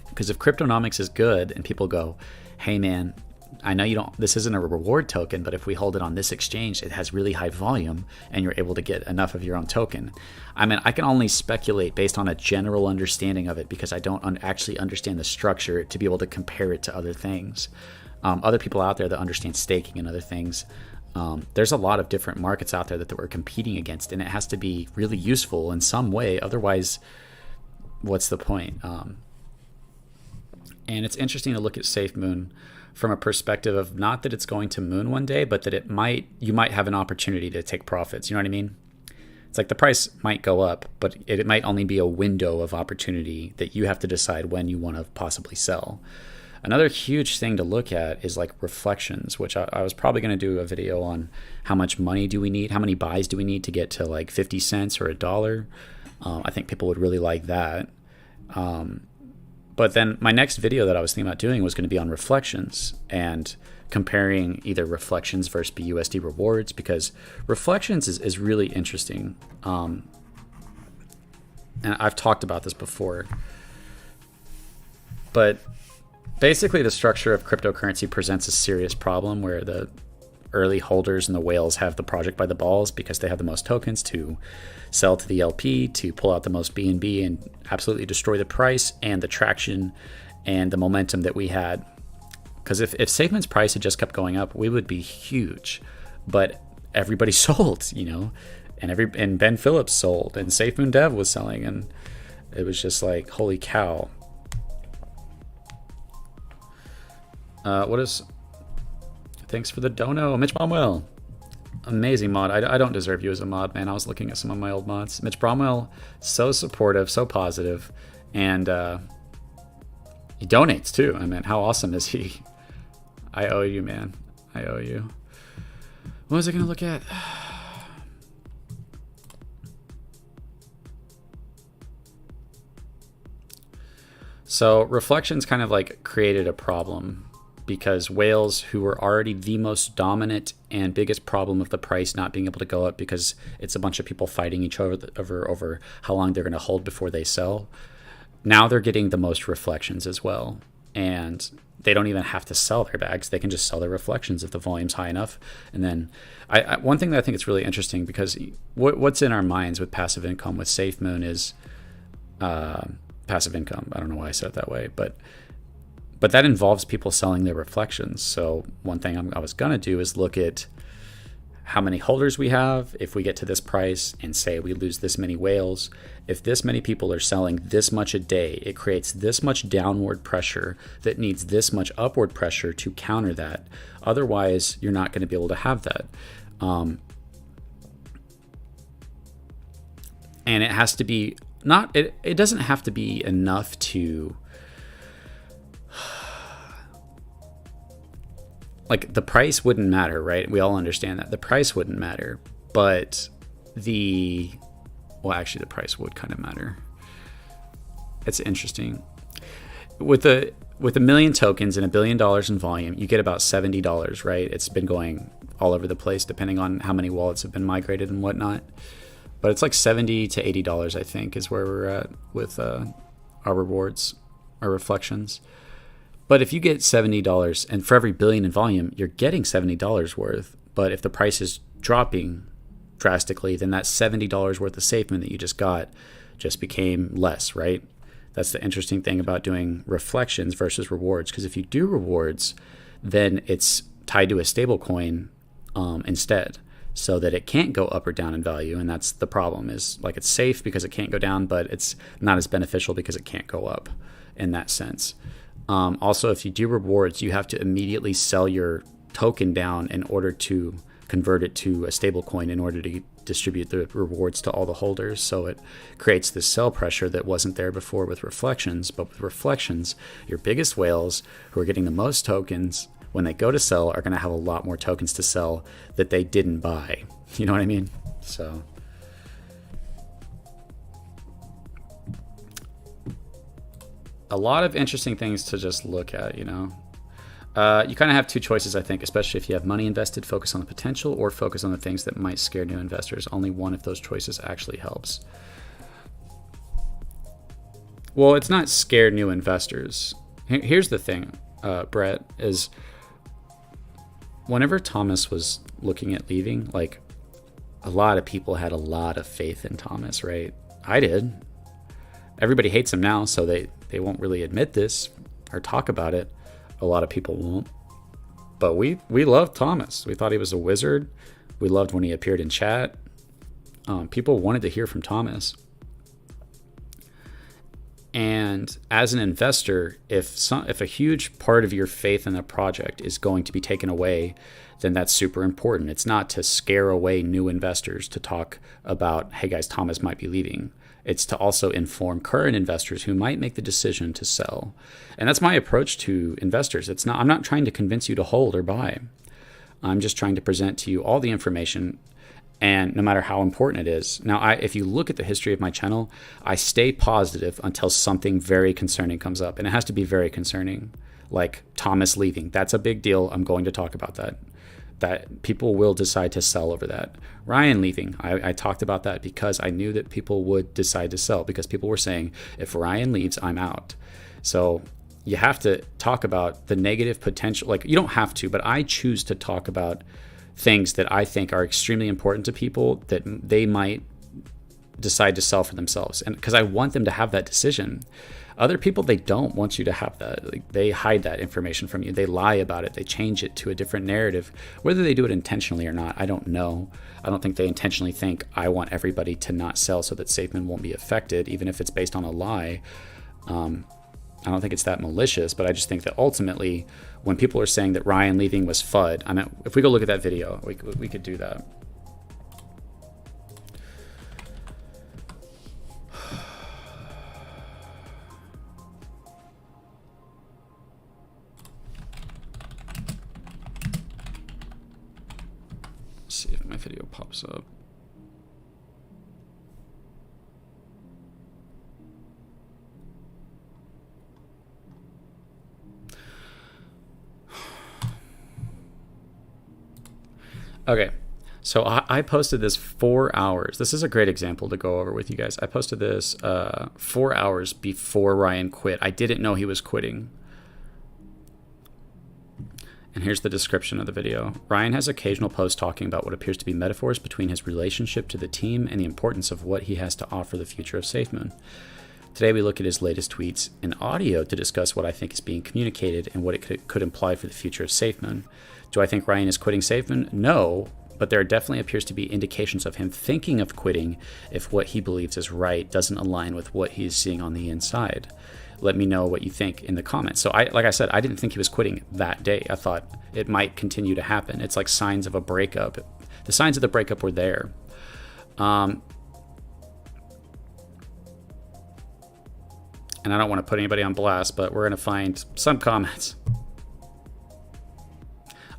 Because if cryptonomics is good and people go, hey man, I know you don't, this isn't a reward token, but if we hold it on this exchange, it has really high volume and you're able to get enough of your own token. I mean, I can only speculate based on a general understanding of it because I don't actually understand the structure to be able to compare it to other things. Other people out there that understand staking and other things, there's a lot of different markets out there that we're competing against, and it has to be really useful in some way. Otherwise, what's the point? And it's interesting to look at Safemoon from a perspective of not that it's going to moon one day, but that you might have an opportunity to take profits. You know what I mean? It's like the price might go up, but it might only be a window of opportunity that you have to decide when you want to possibly sell. Another huge thing to look at is like reflections, which I was probably going to do a video on how much money do we need, how many buys do we need to get to like 50 cents or $1. I think people would really like that. But then my next video that I was thinking about doing was going to be on reflections and comparing either reflections versus BUSD rewards, because reflections is really interesting. And I've talked about this before. But basically the structure of cryptocurrency presents a serious problem where the early holders and the whales have the project by the balls because they have the most tokens to sell to the LP, to pull out the most BNB and absolutely destroy the price and the traction and the momentum that we had. Because if Safemoon's price had just kept going up, we would be huge. But everybody sold, you know, and Ben Phillips sold, and Safemoon Dev was selling, and it was just like, holy cow. Thanks for the dono, Mitch Bromwell. Amazing mod. I don't deserve you as a mod, man. I was looking at some of my old mods. Mitch Bromwell, so supportive, so positive, and he donates too. I mean, how awesome is he? I owe you, man. I owe you. What was I gonna look at? So reflections kind of like created a problem, because whales, who were already the most dominant and biggest problem of the price not being able to go up because it's a bunch of people fighting each other over how long they're going to hold before they sell, now they're getting the most reflections as well. And they don't even have to sell their bags. They can just sell their reflections if the volume's high enough. And then one thing that I think is really interesting, because what's in our minds with passive income with Safemoon is passive income. I don't know why I said it that way, but that involves people selling their reflections. So one thing I was going to do is look at how many holders we have. If we get to this price and say we lose this many whales, if this many people are selling this much a day, it creates this much downward pressure that needs this much upward pressure to counter that. Otherwise, you're not going to be able to have that. And it has to be it doesn't have to be enough to, like, the price wouldn't matter, right? We all understand that the price wouldn't matter, but actually the price would kind of matter. It's interesting. With a million tokens and $1 billion in volume, you get about $70, right? It's been going all over the place depending on how many wallets have been migrated and whatnot. But it's like $70 to $80, I think, is where we're at with our rewards, our reflections. But if you get $70, and for every billion in volume, you're getting $70 worth. But if the price is dropping drastically, then that $70 worth of Safemoon that you just got just became less, right? That's the interesting thing about doing reflections versus rewards. Because if you do rewards, then it's tied to a stable coin instead, so that it can't go up or down in value. And that's the problem, is like it's safe because it can't go down, but it's not as beneficial because it can't go up in that sense. Also, if you do rewards, you have to immediately sell your token down in order to convert it to a stable coin in order to distribute the rewards to all the holders. So it creates this sell pressure that wasn't there before with reflections. But with reflections, your biggest whales who are getting the most tokens, when they go to sell, are going to have a lot more tokens to sell that they didn't buy. You know what I mean? So a lot of interesting things to just look at, you know. You kind of have two choices, I think, especially if you have money invested: focus on the potential or focus on the things that might scare new investors. Only one of those choices actually helps. Well, it's not scare new investors. Here's the thing, Brett, is whenever Thomas was looking at leaving, like, a lot of people had a lot of faith in Thomas, right? I did. Everybody hates him now, so they won't really admit this or talk about it. A lot of people won't. But we loved Thomas. We thought he was a wizard. We loved when he appeared in chat. People wanted to hear from Thomas. And as an investor, if a huge part of your faith in a project is going to be taken away, then that's super important. It's not to scare away new investors to talk about, hey guys, Thomas might be leaving. It's to also inform current investors who might make the decision to sell. And that's my approach to investors. I'm not trying to convince you to hold or buy. I'm just trying to present to you all the information, and no matter how important it is. Now, if you look at the history of my channel, I stay positive until something very concerning comes up. And it has to be very concerning, like Thomas leaving. That's a big deal. I'm going to talk about that. That people will decide to sell over that. Ryan leaving, I talked about that because I knew that people would decide to sell, because people were saying, if Ryan leaves, I'm out. So you have to talk about the negative potential. Like, you don't have to, but I choose to talk about things that I think are extremely important to people that they might decide to sell for themselves. And because I want them to have that decision. Other people, they don't want you to have that. Like, they hide that information from you. They lie about it. They change it to a different narrative. Whether they do it intentionally or not, I don't know. I don't think they intentionally think, I want everybody to not sell so that Safemoon won't be affected, even if it's based on a lie. I don't think it's that malicious, but I just think that ultimately, when people are saying that Ryan leaving was FUD, I mean, if we go look at that video, we could do that. Let's see if my video pops up. Okay, so I posted this 4 hours. This is a great example to go over with you guys. I posted this 4 hours before Ryan quit. I didn't know he was quitting. And here's the description of the video. Ryan has occasional posts talking about what appears to be metaphors between his relationship to the team and the importance of what he has to offer the future of Safemoon. Today we look at his latest tweets and audio to discuss what I think is being communicated and what it could imply for the future of Safemoon. Do I think Ryan is quitting Safemoon? No, but there definitely appears to be indications of him thinking of quitting if what he believes is right doesn't align with what he's seeing on the inside. Let me know what you think in the comments. So like I said, I didn't think he was quitting that day. I thought it might continue to happen. It's like signs of a breakup. The signs of the breakup were there. And I don't want to put anybody on blast, but we're going to find some comments.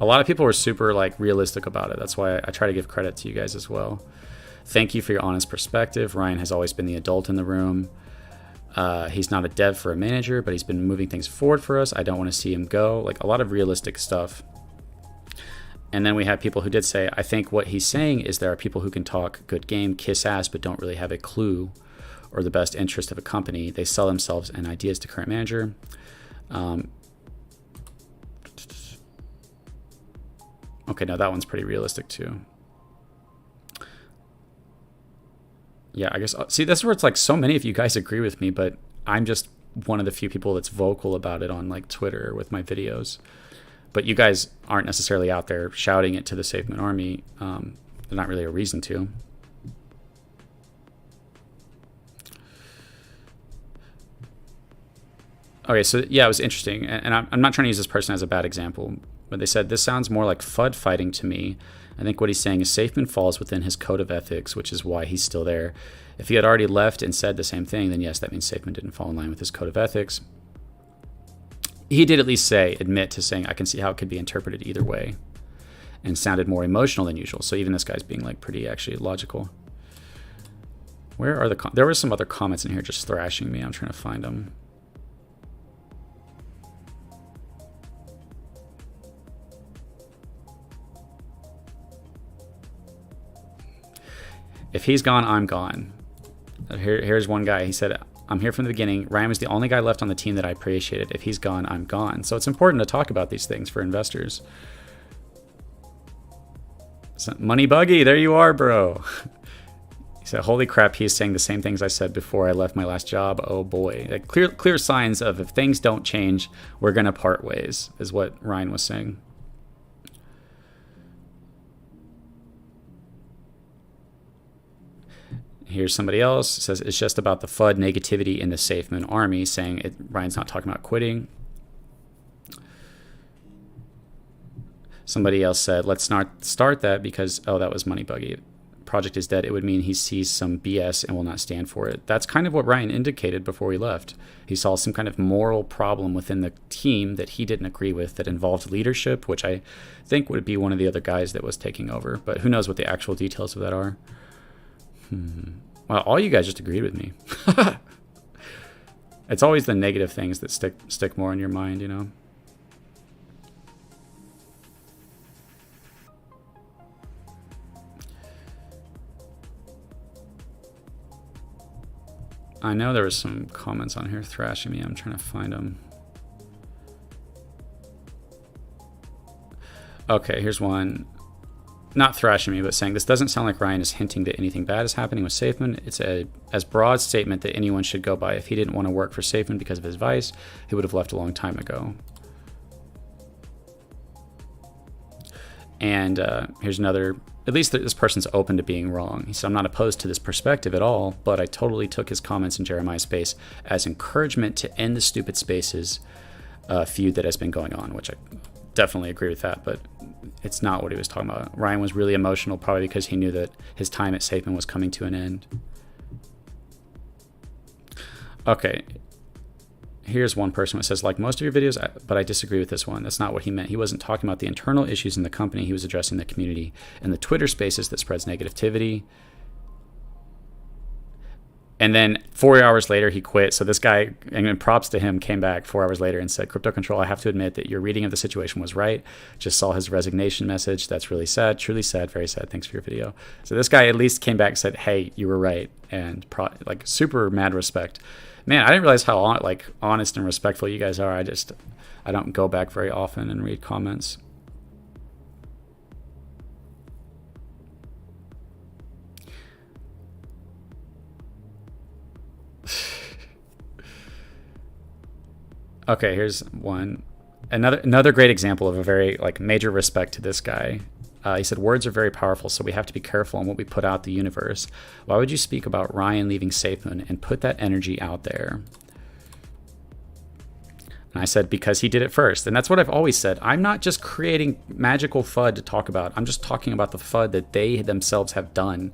A lot of people were super like realistic about it. That's why I try to give credit to you guys as well. Thank you for your honest perspective. Ryan has always been the adult in the room. He's not a dev for a manager, but he's been moving things forward for us. I don't want to see him go. Like, a lot of realistic stuff. And then we have people who did say, I think what he's saying is there are people who can talk good game, kiss ass, but don't really have a clue or the best interest of a company. They sell themselves and ideas to current manager. Okay, now that one's pretty realistic too. Yeah, I guess, see, that's where it's like so many of you guys agree with me, but I'm just one of the few people that's vocal about it on like Twitter with my videos. But you guys aren't necessarily out there shouting it to the Safemoon army. There's not really a reason to. Okay, so yeah, it was interesting. And I'm not trying to use this person as a bad example, but they said, this sounds more like FUD fighting to me. I think what he's saying is Safemoon falls within his code of ethics, which is why he's still there. If he had already left and said the same thing, then yes, that means Safemoon didn't fall in line with his code of ethics. He did at least admit to saying, I can see how it could be interpreted either way, and sounded more emotional than usual. So even this guy's being like pretty actually logical. Where are the, there were some other comments in here just thrashing me. I'm trying to find them. If he's gone, I'm gone. Here's one guy. He said, I'm here from the beginning. Ryan was the only guy left on the team that I appreciated. If he's gone, I'm gone. So it's important to talk about these things for investors. Money Buggy, there you are, bro. He said, holy crap, he's saying the same things I said before I left my last job. Oh boy. Like clear signs of if things don't change, we're going to part ways, is what Ryan was saying. Here's somebody else. It says, it's just about the FUD negativity in the Safemoon army, saying Ryan's not talking about quitting. Somebody else said, let's not start that because, oh, that was Money Buggy. Project is dead. It would mean he sees some BS and will not stand for it. That's kind of what Ryan indicated before he left. He saw some kind of moral problem within the team that he didn't agree with that involved leadership, which I think would be one of the other guys that was taking over. But who knows what the actual details of that are. Well, all you guys just agreed with me. It's always the negative things that stick more in your mind, you know? I know there was some comments on here thrashing me. I'm trying to find them. Okay, here's one. Not thrashing me, but saying this doesn't sound like Ryan is hinting that anything bad is happening with Safemoon. It's a as broad statement that anyone should go by. If he didn't want to work for Safemoon because of his vice, he would have left a long time ago. And here's another, at least this person's open to being wrong. He said, I'm not opposed to this perspective at all, but I totally took his comments in Jeremiah's space as encouragement to end the stupid spaces feud that has been going on, which I definitely agree with that, but it's not what he was talking about. Ryan was really emotional, probably because he knew that his time at Safemoon was coming to an end. Okay. Here's one person that says, like most of your videos, but I disagree with this one. That's not what he meant. He wasn't talking about the internal issues in the company. He was addressing the community and the Twitter spaces that spreads negativity. And then 4 hours later, he quit. So this guy, and props to him, came back 4 hours later and said, Crypto Control, I have to admit that your reading of the situation was right. Just saw his resignation message. That's really sad. Truly sad. Very sad. Thanks for your video. So this guy at least came back and said, hey, you were right. And like super mad respect. Man, I didn't realize how honest and respectful you guys are. I don't go back very often and read comments. Okay, here's one. Another great example of a very major respect to this guy. He said, words are very powerful, so we have to be careful on what we put out the universe. Why would you speak about Ryan leaving Safemoon and put that energy out there? And I said, because he did it first. And that's what I've always said. I'm not just creating magical FUD to talk about. I'm just talking about the FUD that they themselves have done.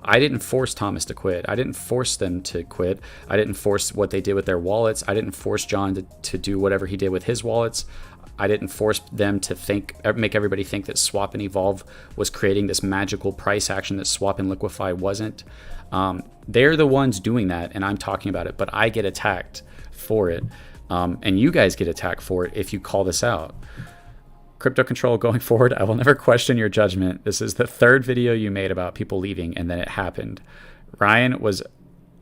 I didn't force Thomas to quit. I didn't force them to quit. I didn't force what they did with their wallets. I didn't force John to do whatever he did with his wallets. I didn't force them to make everybody think that Swap and Evolve was creating this magical price action that Swap and Liquify wasn't. They're the ones doing that, and I'm talking about it, but I get attacked for it. And you guys get attacked for it if you call this out. Crypto Control, going forward, I will never question your judgment. This is the third video you made about people leaving, and then it happened. Ryan was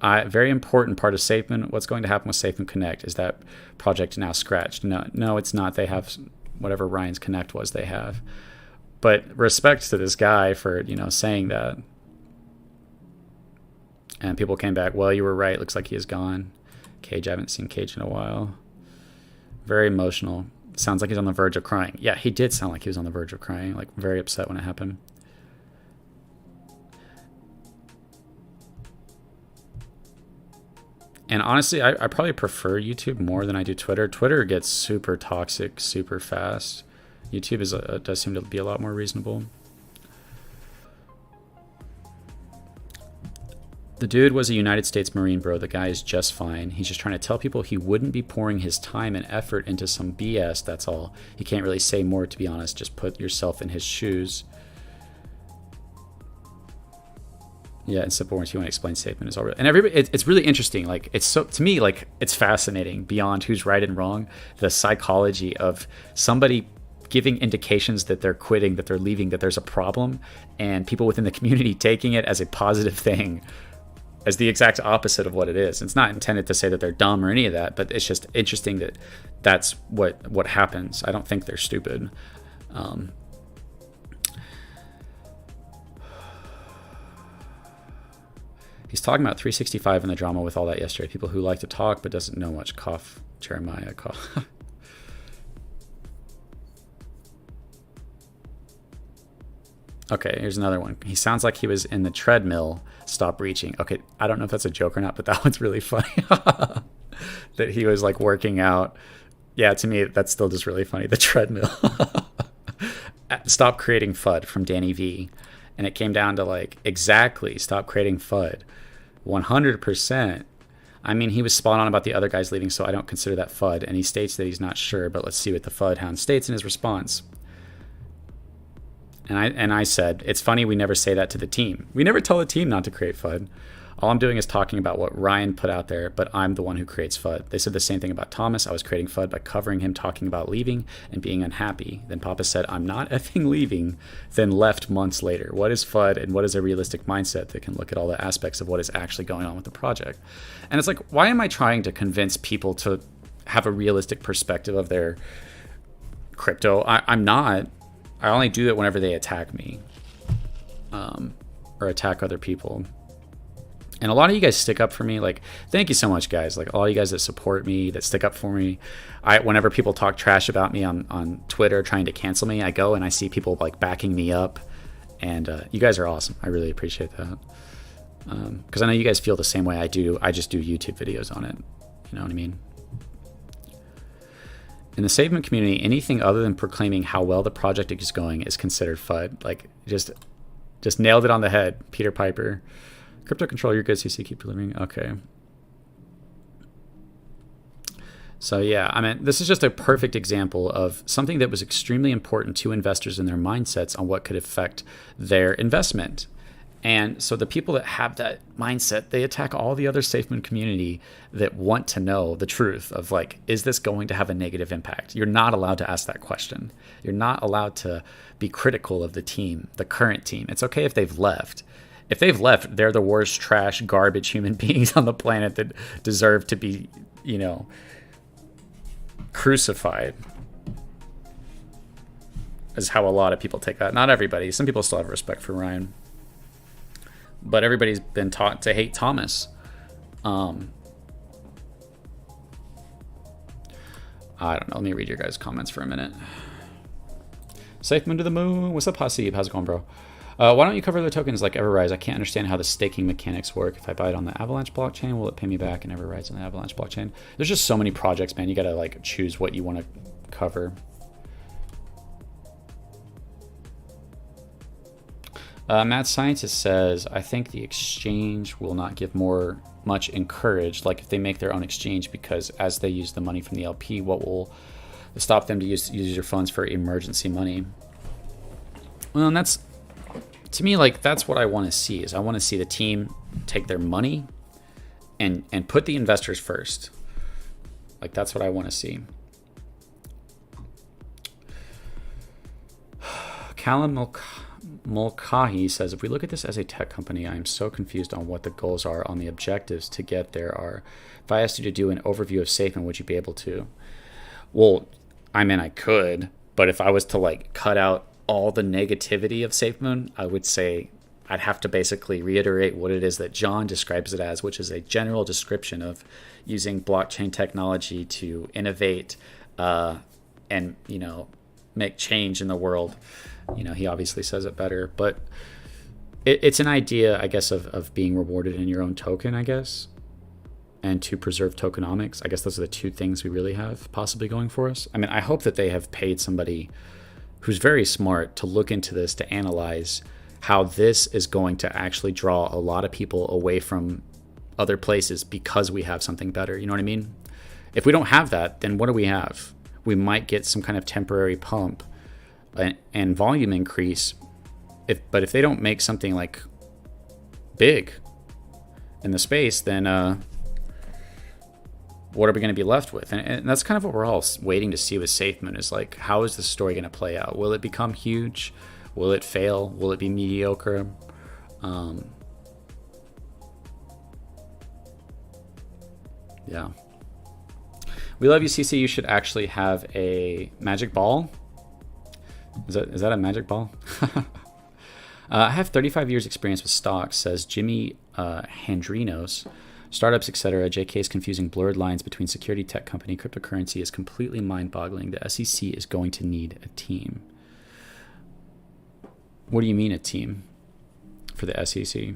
a very important part of Safemoon. What's going to happen with Safemoon Connect? Is that project now scratched? No, it's not. They have whatever Ryan's Connect was they have. But respect to this guy for, saying that. And people came back, well, you were right. Looks like he is gone. Cage, I haven't seen Cage in a while. Very emotional. Sounds like he's on the verge of crying. Yeah, he did sound like he was on the verge of crying, very upset when it happened. And honestly, I probably prefer YouTube more than I do Twitter. Twitter gets super toxic super fast. YouTube does seem to be a lot more reasonable. The dude was a United States Marine, bro. The guy is just fine. He's just trying to tell people he wouldn't be pouring his time and effort into some BS, that's all. He can't really say more, to be honest. Just put yourself in his shoes. Yeah, in simple words, you want to explain Safemoon is all real. And everybody, it's really interesting. To me, it's fascinating beyond who's right and wrong. The psychology of somebody giving indications that they're quitting, that they're leaving, that there's a problem, and people within the community taking it as a positive thing, as the exact opposite of what it is. It's not intended to say that they're dumb or any of that, but it's just interesting that that's what happens. I don't think they're stupid. He's talking about 365 in the drama with all that yesterday. People who like to talk but doesn't know much. Cough. Jeremiah. Cough. Okay, here's another one. He sounds like he was in the treadmill. Stop reaching. Okay, I don't know if that's a joke or not, but that one's really funny. That he was like working out. Yeah, to me, that's still just really funny. The treadmill. Stop creating FUD from Danny V. And it came down to like, exactly, stop creating FUD. 100%. I mean, he was spot on about the other guys leaving, so I don't consider that FUD. And he states that he's not sure, but let's see what the FUD hound states in his response. And I said, it's funny we never say that to the team. We never tell the team not to create FUD. All I'm doing is talking about what Ryan put out there, but I'm the one who creates FUD. They said the same thing about Thomas. I was creating FUD by covering him talking about leaving and being unhappy. Then Papa said, I'm not effing leaving, then left months later. What is FUD and what is a realistic mindset that can look at all the aspects of what is actually going on with the project? And it's like, why am I trying to convince people to have a realistic perspective of their crypto? I'm not. I only do it whenever they attack me or attack other people. And a lot of you guys stick up for me. Like, thank you so much, guys. Like, all you guys that support me, that stick up for me. Whenever people talk trash about me on Twitter trying to cancel me, I go and I see people like backing me up. And you guys are awesome. I really appreciate that. Because I know you guys feel the same way I do. I just do YouTube videos on it. You know what I mean? In the Safemoon community, anything other than proclaiming how well the project is going is considered FUD. Like, just nailed it on the head, Peter Piper. Crypto control, you're good, CC, keep delivering. Okay. So yeah, I mean, this is just a perfect example of something that was extremely important to investors in their mindsets on what could affect their investment. And so the people that have that mindset, they attack all the other Safemoon community that want to know the truth of like, is this going to have a negative impact? You're not allowed to ask that question. You're not allowed to be critical of the team, the current team. It's okay if they've left. If they've left, they're the worst trash, garbage human beings on the planet that deserve to be, you know, crucified. Is how a lot of people take that. Not everybody. Some people still have respect for Ryan. But everybody's been taught to hate Thomas. I don't know. Let me read your guys' comments for a minute. Safemoon to the moon. What's up, Hasib? How's it going, bro? Why don't you cover the tokens like Everrise? I can't understand how the staking mechanics work. If I buy it on the Avalanche blockchain, will it pay me back and Everrise on the Avalanche blockchain? There's just so many projects, man. You got to like choose what you want to cover. Mad Scientist says, I think the exchange will not give much encouraged, like if they make their own exchange, because as they use the money from the LP, what will stop them to use your funds for emergency money? Well, and that's, to me, like, that's what I want to see, is I want to see the team take their money and put the investors first. Like, that's what I want to see. Callum Mulcahy says, if we look at this as a tech company, I am so confused on what the goals are on the objectives to get there are. If I asked you to do an overview of Safemoon, would you be able to? Well, I mean, I could, but if I was to like cut out all the negativity of Safemoon, I would say I'd have to basically reiterate what it is that John describes it as, which is a general description of using blockchain technology to innovate and, you know, make change in the world. You know, he obviously says it better, but it's an idea, I guess, of being rewarded in your own token, I guess, and to preserve tokenomics. I guess those are the two things we really have possibly going for us. I mean, I hope that they have paid somebody who's very smart to look into this, to analyze how this is going to actually draw a lot of people away from other places because we have something better. You know what I mean? If we don't have that, then what do we have? We might get some kind of temporary pump and volume increase, but if they don't make something like big in the space, then what are we going to be left with? And that's kind of what we're all waiting to see with Safemoon, is like, how is the story going to play out? Will it become huge? Will it fail? Will it be mediocre? Yeah. We love you, CC. You should actually have a magic ball. Is that a magic ball? I have 35 years experience with stocks, says Jimmy Handrinos. Startups, etc. JK is confusing blurred lines between security tech company. Cryptocurrency is completely mind-boggling. The SEC is going to need a team. What do you mean a team for the SEC?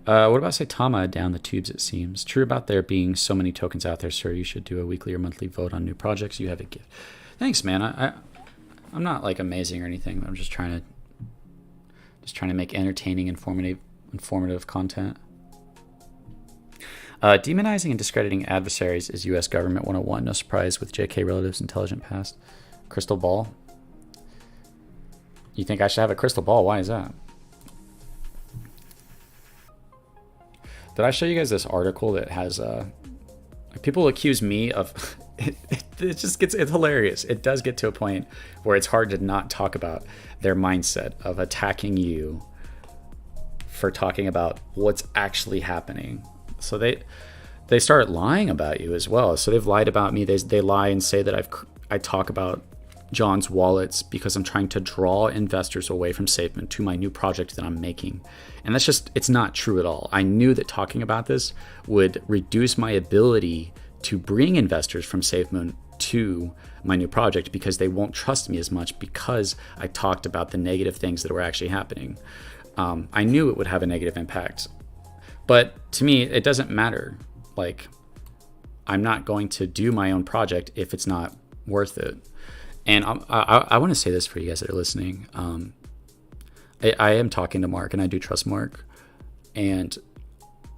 What about Saitama down the tubes, it seems? True about there being so many tokens out there, sir. You should do a weekly or monthly vote on new projects. You have a gift. Thanks, man. I'm not like amazing or anything. I'm just trying to make entertaining, informative content. Demonizing and discrediting adversaries is U.S. government 101. No surprise with JK relatives' intelligent past. Crystal ball. You think I should have a crystal ball? Why is that? Did I show you guys this article that has people accuse me of it's hilarious. It does get to a point where it's hard to not talk about their mindset of attacking you for talking about what's actually happening. So they start lying about you as well. So they've lied about me. They lie and say that I talk about John's wallets because I'm trying to draw investors away from Safemoon to my new project that I'm making. And it's not true at all. I knew that talking about this would reduce my ability to bring investors from Safemoon to my new project because they won't trust me as much because I talked about the negative things that were actually happening. I knew it would have a negative impact. But to me, it doesn't matter. Like, I'm not going to do my own project if it's not worth it. And I want to say this for you guys that are listening. I am talking to Mark, and I do trust Mark. And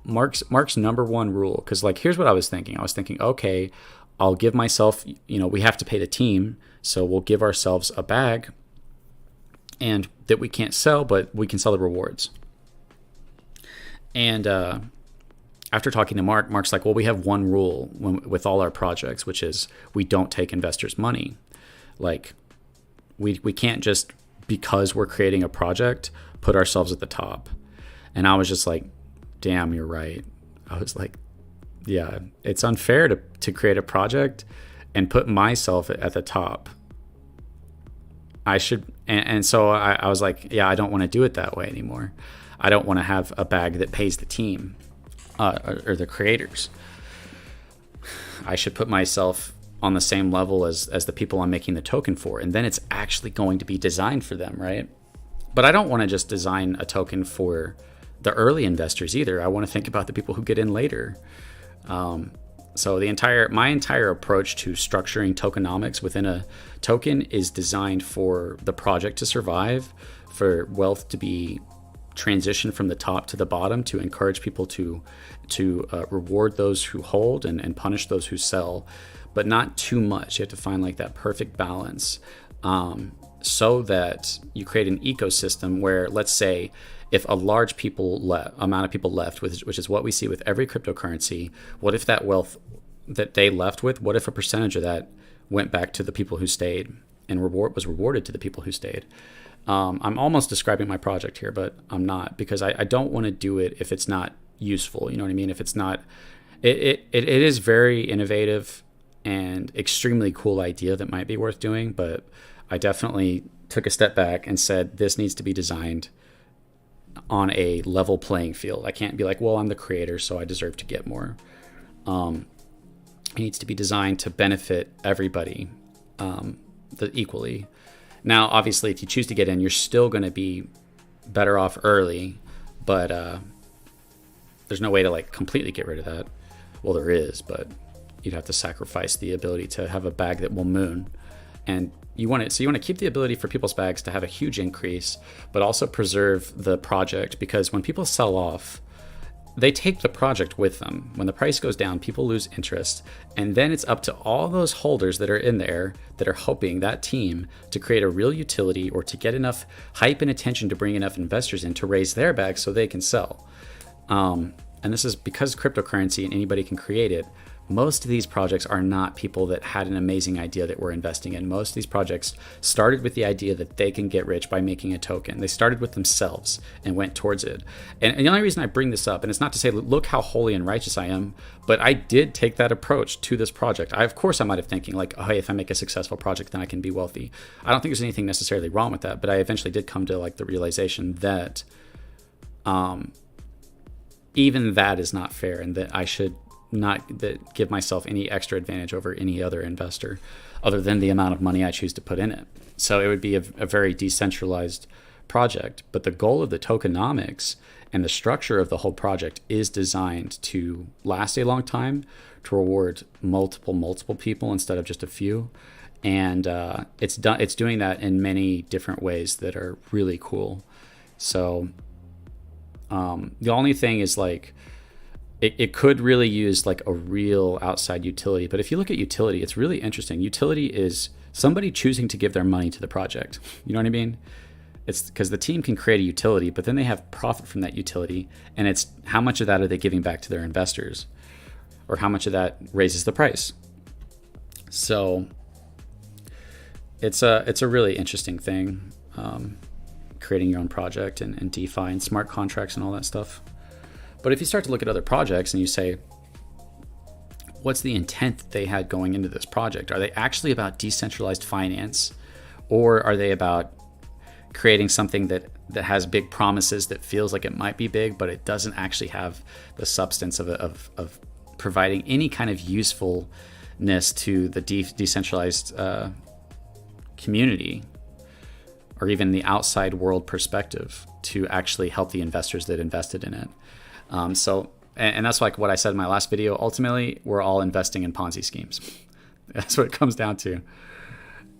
Mark's number one rule, because like, here's what I was thinking. I was thinking, okay, I'll give myself, we have to pay the team, so we'll give ourselves a bag, and that we can't sell, but we can sell the rewards. And after talking to Mark, Mark's like, well, we have one rule with all our projects, which is we don't take investors' money. Like, we can't just, because we're creating a project, put ourselves at the top. And I was just like, damn, you're right. I was like, yeah, it's unfair to create a project and put myself at the top. I should, and so I was like, yeah, I don't want to do it that way anymore. I don't want to have a bag that pays the team or the creators. I should put myself on the same level as the people I'm making the token for, and then it's actually going to be designed for them, right? But I don't want to just design a token for the early investors either. I want to think about the people who get in later. So my entire approach to structuring tokenomics within a token is designed for the project to survive, for wealth to be transitioned from the top to the bottom, to encourage people to reward those who hold and punish those who sell, but not too much. You have to find like that perfect balance, so that you create an ecosystem where, let's say, if a large amount of people left, which is what we see with every cryptocurrency, what if that wealth that they left with, what if a percentage of that went back to the people who stayed and was rewarded to the people who stayed? I'm almost describing my project here, but I'm not, because I don't want to do it if it's not useful. You know what I mean? If it's not, it is very innovative and extremely cool idea that might be worth doing, but I definitely took a step back and said, this needs to be designed on a level playing field. I can't be like, well, I'm the creator, so I deserve to get more. It needs to be designed to benefit everybody equally. Now, obviously, if you choose to get in, you're still going to be better off early, but there's no way to like completely get rid of that. Well, there is, but you'd have to sacrifice the ability to have a bag that will moon. And you want to keep the ability for people's bags to have a huge increase, but also preserve the project, because when people sell off, they take the project with them. When the price goes down, people lose interest. And then it's up to all those holders that are in there that are hoping, that team, to create a real utility or to get enough hype and attention to bring enough investors in to raise their bags so they can sell. And and this is because cryptocurrency and anybody can create it, most of these projects are not people that had an amazing idea that we're investing in. Most of these projects started with the idea that they can get rich by making a token. They started with themselves and went towards it. And the only reason I bring this up, and it's not to say, look how holy and righteous I am, but I did take that approach to this project. Of course, I might have thinking like, oh, hey, if I make a successful project, then I can be wealthy. I don't think there's anything necessarily wrong with that, but I eventually did come to like the realization that even that is not fair, and that I should not give myself any extra advantage over any other investor other than the amount of money I choose to put in it. So it would be a very decentralized project. But the goal of the tokenomics and the structure of the whole project is designed to last a long time, to reward multiple people instead of just a few. And it's doing that in many different ways that are really cool. So the only thing is like, it could really use like a real outside utility. But if you look at utility, it's really interesting. Utility is somebody choosing to give their money to the project. You know what I mean? It's because the team can create a utility, but then they have profit from that utility. And it's how much of that are they giving back to their investors, or how much of that raises the price. So it's a really interesting thing, creating your own project and DeFi and smart contracts and all that stuff. But if you start to look at other projects and you say, what's the intent that they had going into this project? Are they actually about decentralized finance, or are they about creating something that has big promises, that feels like it might be big, but it doesn't actually have the substance of providing any kind of usefulness to the decentralized community, or even the outside world perspective to actually help the investors that invested in it? And that's like what I said in my last video. Ultimately, we're all investing in Ponzi schemes. That's what it comes down to.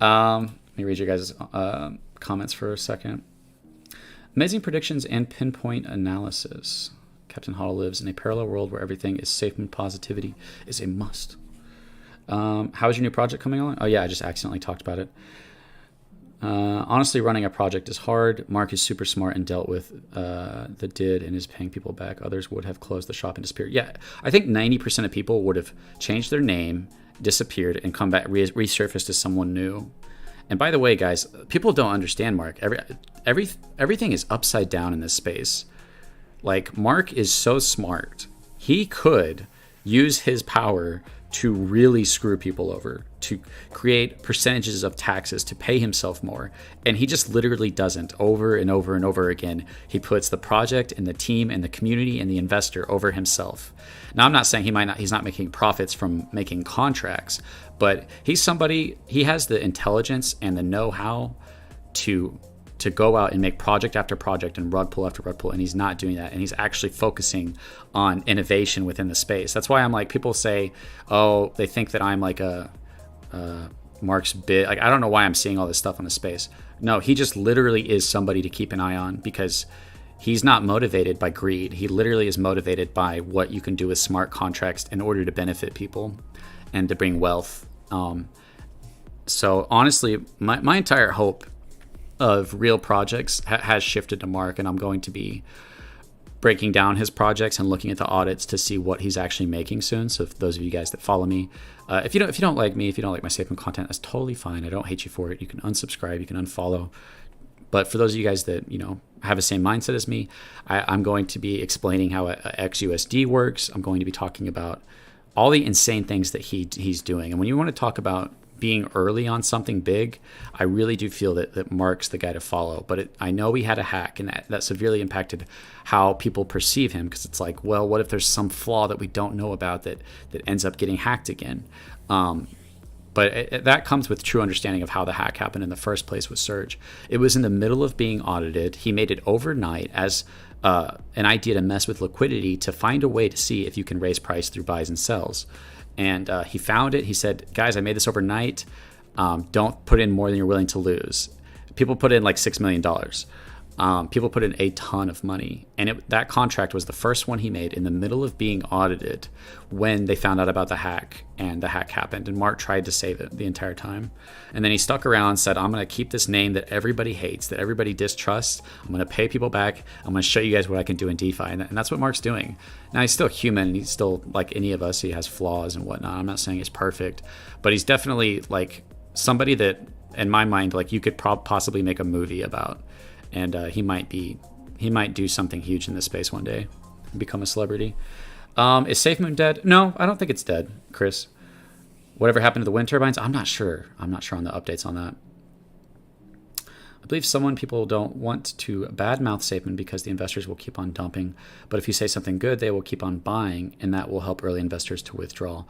Let me read you guys' comments for a second. Amazing predictions and pinpoint analysis. Captain Huddle lives in a parallel world where everything is Safemoon positivity is a must. How is your new project coming along? Oh yeah, I just accidentally talked about it. Honestly, running a project is hard. Mark is super smart and dealt with the did and is paying people back. Others would have closed the shop and disappeared. Yeah, I think 90% of people would have changed their name, disappeared, and come back, resurfaced as someone new. And by the way, guys, people don't understand Mark. Everything is upside down in this space. Like, Mark is so smart. He could use his power to really screw people over, to create percentages of taxes, to pay himself more. And he just literally doesn't. Over and over and over again, he puts the project and the team and the community and the investor over himself. Now, I'm not saying he's not making profits from making contracts, but he's somebody, he has the intelligence and the know-how to go out and make project after project and rug pull after rug pull, and he's not doing that. And he's actually focusing on innovation within the space. That's why I'm like, people say, oh, they think that I'm like a Mark's bit. Like, I don't know why I'm seeing all this stuff in the space. No, he just literally is somebody to keep an eye on, because he's not motivated by greed. He literally is motivated by what you can do with smart contracts in order to benefit people and to bring wealth. So honestly, my entire hope of real projects has shifted to Mark, and I'm going to be breaking down his projects and looking at the audits to see what he's actually making soon. So if those of you guys that follow me, if you don't like me, if you don't like my Safemoon content, that's totally fine. I don't hate you for it. You can unsubscribe, you can unfollow. But for those of you guys that, you know, have the same mindset as me, I'm going to be explaining how XUSD works. I'm going to be talking about all the insane things that he's doing. And when you want to talk about being early on something big, I really do feel that Mark's the guy to follow. But I know he had a hack, and that severely impacted how people perceive him, because it's like, well, what if there's some flaw that we don't know about that ends up getting hacked again? But that comes with true understanding of how the hack happened in the first place with Surge. It was in the middle of being audited. He made it overnight as an idea to mess with liquidity, to find a way to see if you can raise price through buys and sells. And he found it. He said, guys, I made this overnight. Don't put in more than you're willing to lose. People put in like $6 million. People put in a ton of money, and that contract was the first one he made in the middle of being audited when they found out about the hack, and the hack happened, and Mark tried to save it the entire time. And then he stuck around and said, I'm going to keep this name that everybody hates, that everybody distrusts. I'm going to pay people back. I'm going to show you guys what I can do in DeFi. And that's what Mark's doing. Now, he's still human. He's still like any of us. He has flaws and whatnot. I'm not saying he's perfect, but he's definitely like somebody that, in my mind, like you could possibly make a movie about. And he might do something huge in this space one day, become a celebrity. Is Safemoon dead? No, I don't think it's dead, Chris. Whatever happened to the wind turbines? I'm not sure. I'm not sure on the updates on that. I believe people don't want to badmouth Safemoon because the investors will keep on dumping. But if you say something good, they will keep on buying, and that will help early investors to withdraw.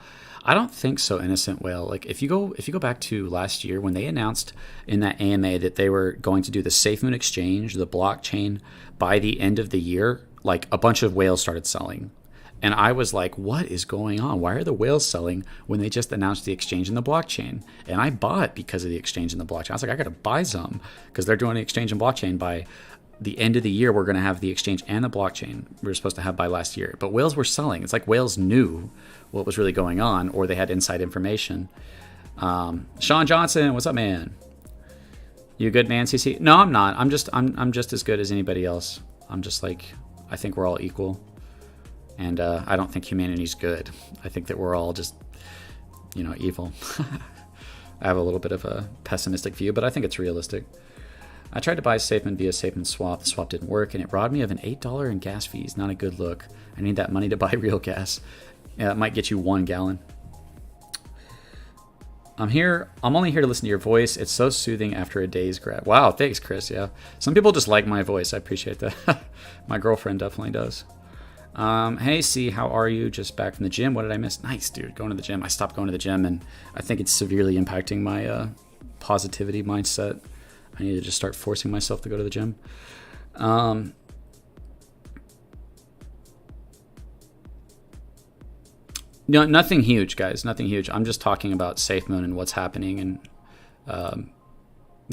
I don't think so, Innocent Whale. Like if you go back to last year when they announced in that AMA that they were going to do the Safemoon exchange, the blockchain, by the end of the year, like a bunch of whales started selling. And I was like, what is going on? Why are the whales selling when they just announced the exchange and the blockchain? And I bought because of the exchange and the blockchain. I was like, I got to buy some because they're doing the exchange and blockchain by the end of the year. We're going to have the exchange and the blockchain we were supposed to have by last year. But whales were selling. It's like whales knew what was really going on, or they had inside information. Sean Johnson, what's up, man? You a good man, CC? No, I'm not. I'm just as good as anybody else. I'm just like, I think we're all equal. And I don't think humanity's good. I think that we're all just, evil. I have a little bit of a pessimistic view, but I think it's realistic. I tried to buy Safemoon via Safemoon swap. The swap didn't work, and it robbed me of an $8 in gas fees. Not a good look. I need that money to buy real gas. Yeah, it might get you 1 gallon. I'm only here to listen to your voice. It's so soothing after a day's grab. Wow, thanks, Chris. Yeah, some people just like my voice. I appreciate that. My girlfriend definitely does. Hey, C, how are you? Just back from the gym. What did I miss? Nice, dude. Going to the gym. I stopped going to the gym, and I think it's severely impacting my positivity mindset. I need to just start forcing myself to go to the gym. No, nothing huge, guys. Nothing huge. I'm just talking about Safemoon and what's happening, and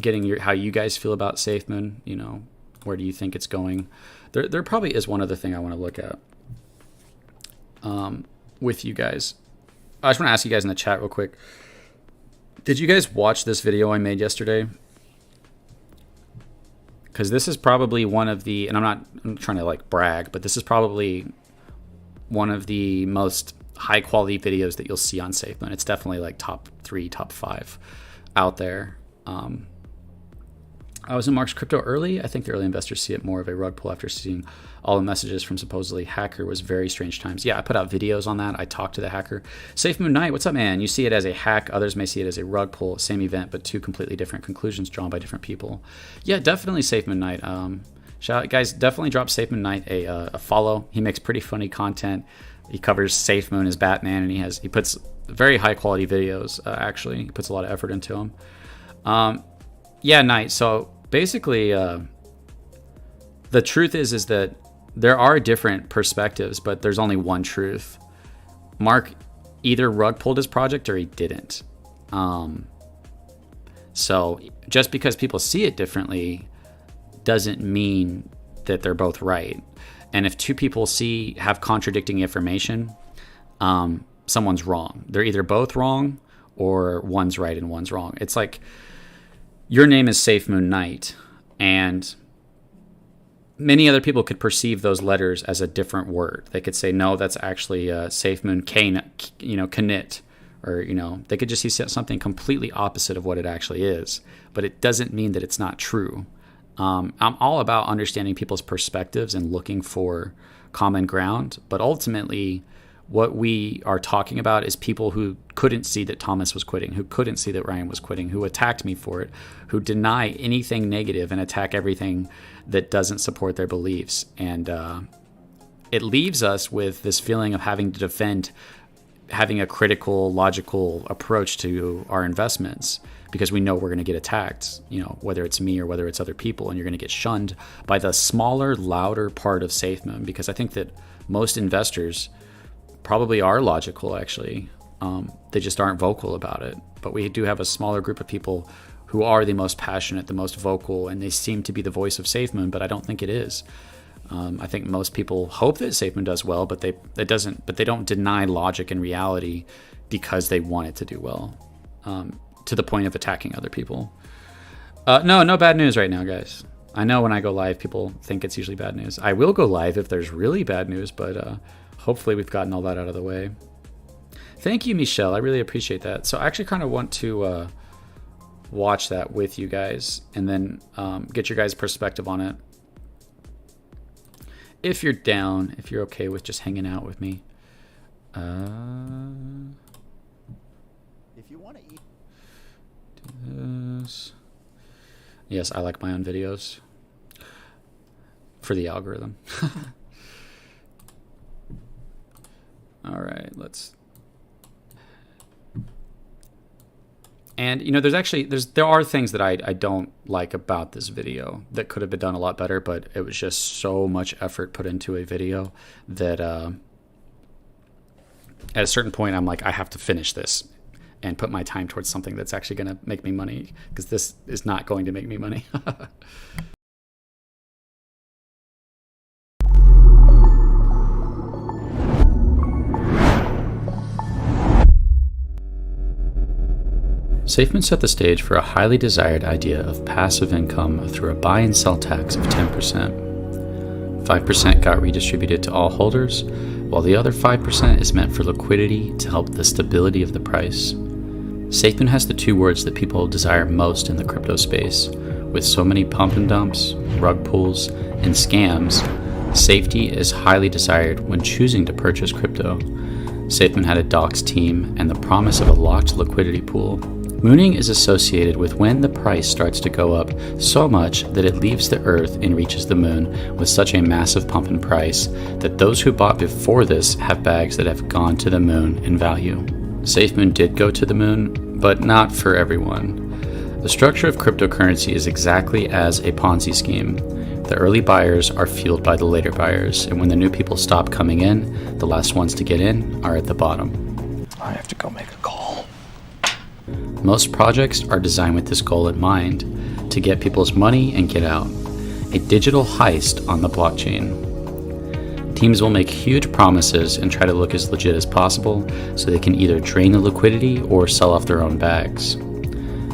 getting how you guys feel about Safemoon. Where do you think it's going? There probably is one other thing I want to look at with you guys. I just want to ask you guys in the chat real quick. Did you guys watch this video I made yesterday? Because this is probably one of the, and I'm trying to like brag, but this is probably one of the most high quality videos that you'll see on Safemoon. It's definitely like top 3, top 5 out there. I was in Mark's crypto early. I think the early investors see it more of a rug pull after seeing all the messages from supposedly hacker. Was very strange times. Yeah, I put out videos on that. I talked to the hacker. Safemoon Knight, what's up, man? You see it as a hack. Others may see it as a rug pull. Same event, but 2 completely different conclusions drawn by different people. Yeah, definitely Safemoon Knight. Shout out, guys, definitely drop Safemoon Knight a follow. He makes pretty funny content. He covers Safemoon as Batman, and he puts very high quality videos. Actually, he puts a lot of effort into them. Yeah, Knight. So basically, the truth is that there are different perspectives, but there's only one truth. Mark either rug pulled his project or he didn't. So just because people see it differently doesn't mean that they're both right. And if 2 people have contradicting information, someone's wrong. They're either both wrong or one's right and one's wrong. It's like your name is Safemoon Knight, and many other people could perceive those letters as a different word. They could say, no, that's actually Safemoon Knit, or they could just see something completely opposite of what it actually is. But it doesn't mean that it's not true. I'm all about understanding people's perspectives and looking for common ground, but ultimately what we are talking about is people who couldn't see that Thomas was quitting, who couldn't see that Ryan was quitting, who attacked me for it, who deny anything negative and attack everything that doesn't support their beliefs. And it leaves us with this feeling of having to defend having a critical, logical approach to our investments, because we know we're going to get attacked, whether it's me or whether it's other people, and you're going to get shunned by the smaller, louder part of Safemoon, because I think that most investors probably are logical, actually. They just aren't vocal about it. But we do have a smaller group of people who are the most passionate, the most vocal, and they seem to be the voice of Safemoon, but I don't think it is. I think most people hope that Safemoon does well, but they don't deny logic and reality because they want it to do well, to the point of attacking other people. No bad news right now, guys. I know when I go live, people think it's usually bad news. I will go live if there's really bad news, but hopefully we've gotten all that out of the way. Thank you, Michelle. I really appreciate that. So I actually kind of want to watch that with you guys and then get your guys' perspective on it. If you're down, if you're okay with just hanging out with me. If you want to eat this. Yes, I like my own videos for the algorithm. All right, let's. And you know, there are things that I don't like about this video that could have been done a lot better, but it was just so much effort put into a video that at a certain point I'm like, I have to finish this and put my time towards something that's actually going to make me money, because this is not going to make me money. Safemoon set the stage for a highly desired idea of passive income through a buy and sell tax of 10%. 5% got redistributed to all holders, while the other 5% is meant for liquidity to help the stability of the price. Safemoon has the two words that people desire most in the crypto space. With so many pump and dumps, rug pulls, and scams, safety is highly desired when choosing to purchase crypto. Safemoon had a docs team and the promise of a locked liquidity pool. Mooning is associated with when the price starts to go up so much that it leaves the earth and reaches the moon with such a massive pump in price that those who bought before this have bags that have gone to the moon in value. Safemoon did go to the moon, but not for everyone. The structure of cryptocurrency is exactly as a Ponzi scheme. The early buyers are fueled by the later buyers, and when the new people stop coming in, the last ones to get in are at the bottom. I have to go make a call. Most projects are designed with this goal in mind, to get people's money and get out. A digital heist on the blockchain. Teams will make huge promises and try to look as legit as possible so they can either drain the liquidity or sell off their own bags.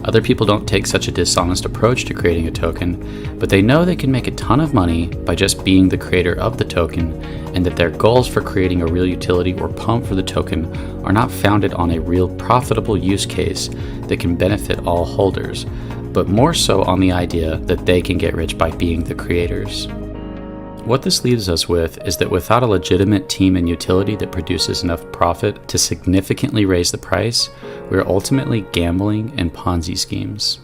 Other people don't take such a dishonest approach to creating a token, but they know they can make a ton of money by just being the creator of the token, and that their goals for creating a real utility or pump for the token are not founded on a real profitable use case that can benefit all holders, but more so on the idea that they can get rich by being the creators. What this leaves us with is that without a legitimate team and utility that produces enough profit to significantly raise the price, we are ultimately gambling in Ponzi schemes.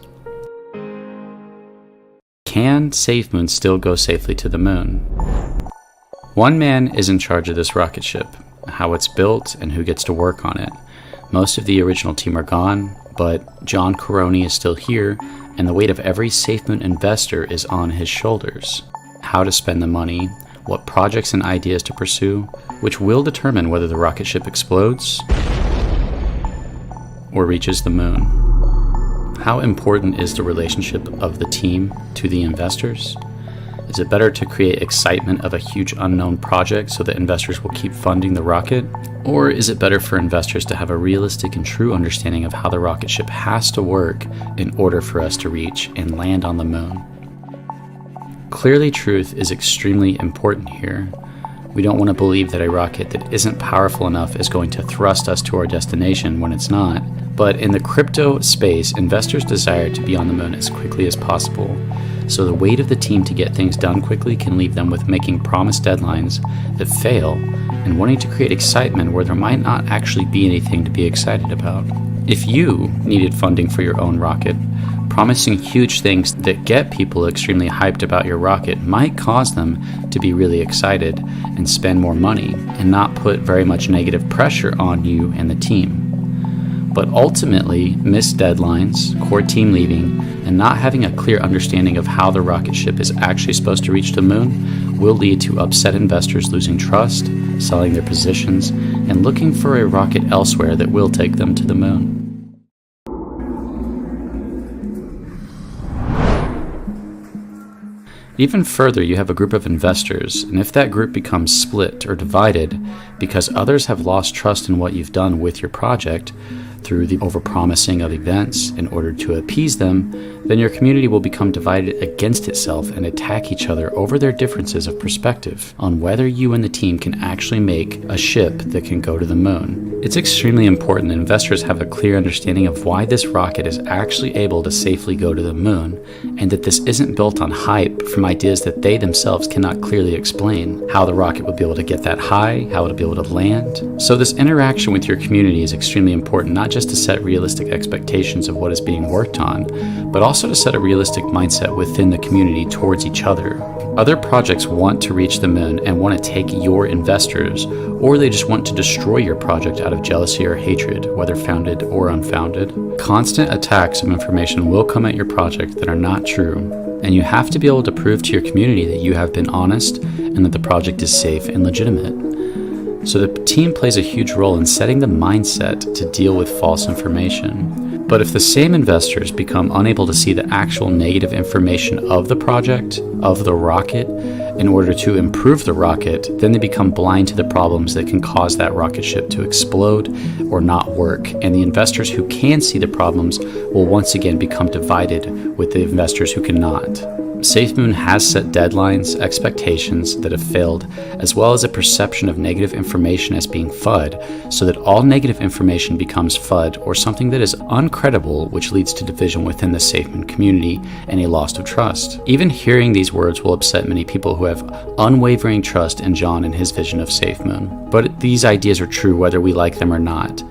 Can Safemoon still go safely to the moon? One man is in charge of this rocket ship, how it's built and who gets to work on it. Most of the original team are gone, but John Caroni is still here, and the weight of every Safemoon investor is on his shoulders. How to spend the money, what projects and ideas to pursue, which will determine whether the rocket ship explodes or reaches the moon. How important is the relationship of the team to the investors? Is it better to create excitement of a huge unknown project so that investors will keep funding the rocket? Or is it better for investors to have a realistic and true understanding of how the rocket ship has to work in order for us to reach and land on the moon? Clearly, truth is extremely important here. We don't want to believe that a rocket that isn't powerful enough is going to thrust us to our destination when it's not. But in the crypto space, investors desire to be on the moon as quickly as possible. So the weight of the team to get things done quickly can leave them with making promised deadlines that fail and wanting to create excitement where there might not actually be anything to be excited about. If you needed funding for your own rocket, promising huge things that get people extremely hyped about your rocket might cause them to be really excited and spend more money and not put very much negative pressure on you and the team. But ultimately, missed deadlines, core team leaving, and not having a clear understanding of how the rocket ship is actually supposed to reach the moon will lead to upset investors losing trust, selling their positions, and looking for a rocket elsewhere that will take them to the moon. Even further, you have a group of investors, and if that group becomes split or divided because others have lost trust in what you've done with your project through the overpromising of events in order to appease them, then your community will become divided against itself and attack each other over their differences of perspective on whether you and the team can actually make a ship that can go to the moon. It's extremely important that investors have a clear understanding of why this rocket is actually able to safely go to the moon, and that this isn't built on hype from ideas that they themselves cannot clearly explain. How the rocket would be able to get that high, how it would be able to land. So this interaction with your community is extremely important, not just to set realistic expectations of what is being worked on, but also to set a realistic mindset within the community towards each other. Other projects want to reach the moon and want to take your investors, or they just want to destroy your project out of jealousy or hatred, whether founded or unfounded. Constant attacks of information will come at your project that are not true, and you have to be able to prove to your community that you have been honest and that the project is safe and legitimate. So the team plays a huge role in setting the mindset to deal with false information. But if the same investors become unable to see the actual negative information of the project, of the rocket, in order to improve the rocket, then they become blind to the problems that can cause that rocket ship to explode or not work. And the investors who can see the problems will once again become divided with the investors who cannot. Safemoon has set deadlines, expectations that have failed, as well as a perception of negative information as being FUD, so that all negative information becomes FUD or something that is uncredible, which leads to division within the Safemoon community and a loss of trust. Even hearing these words will upset many people who have unwavering trust in John and his vision of Safemoon. But these ideas are true whether we like them or not.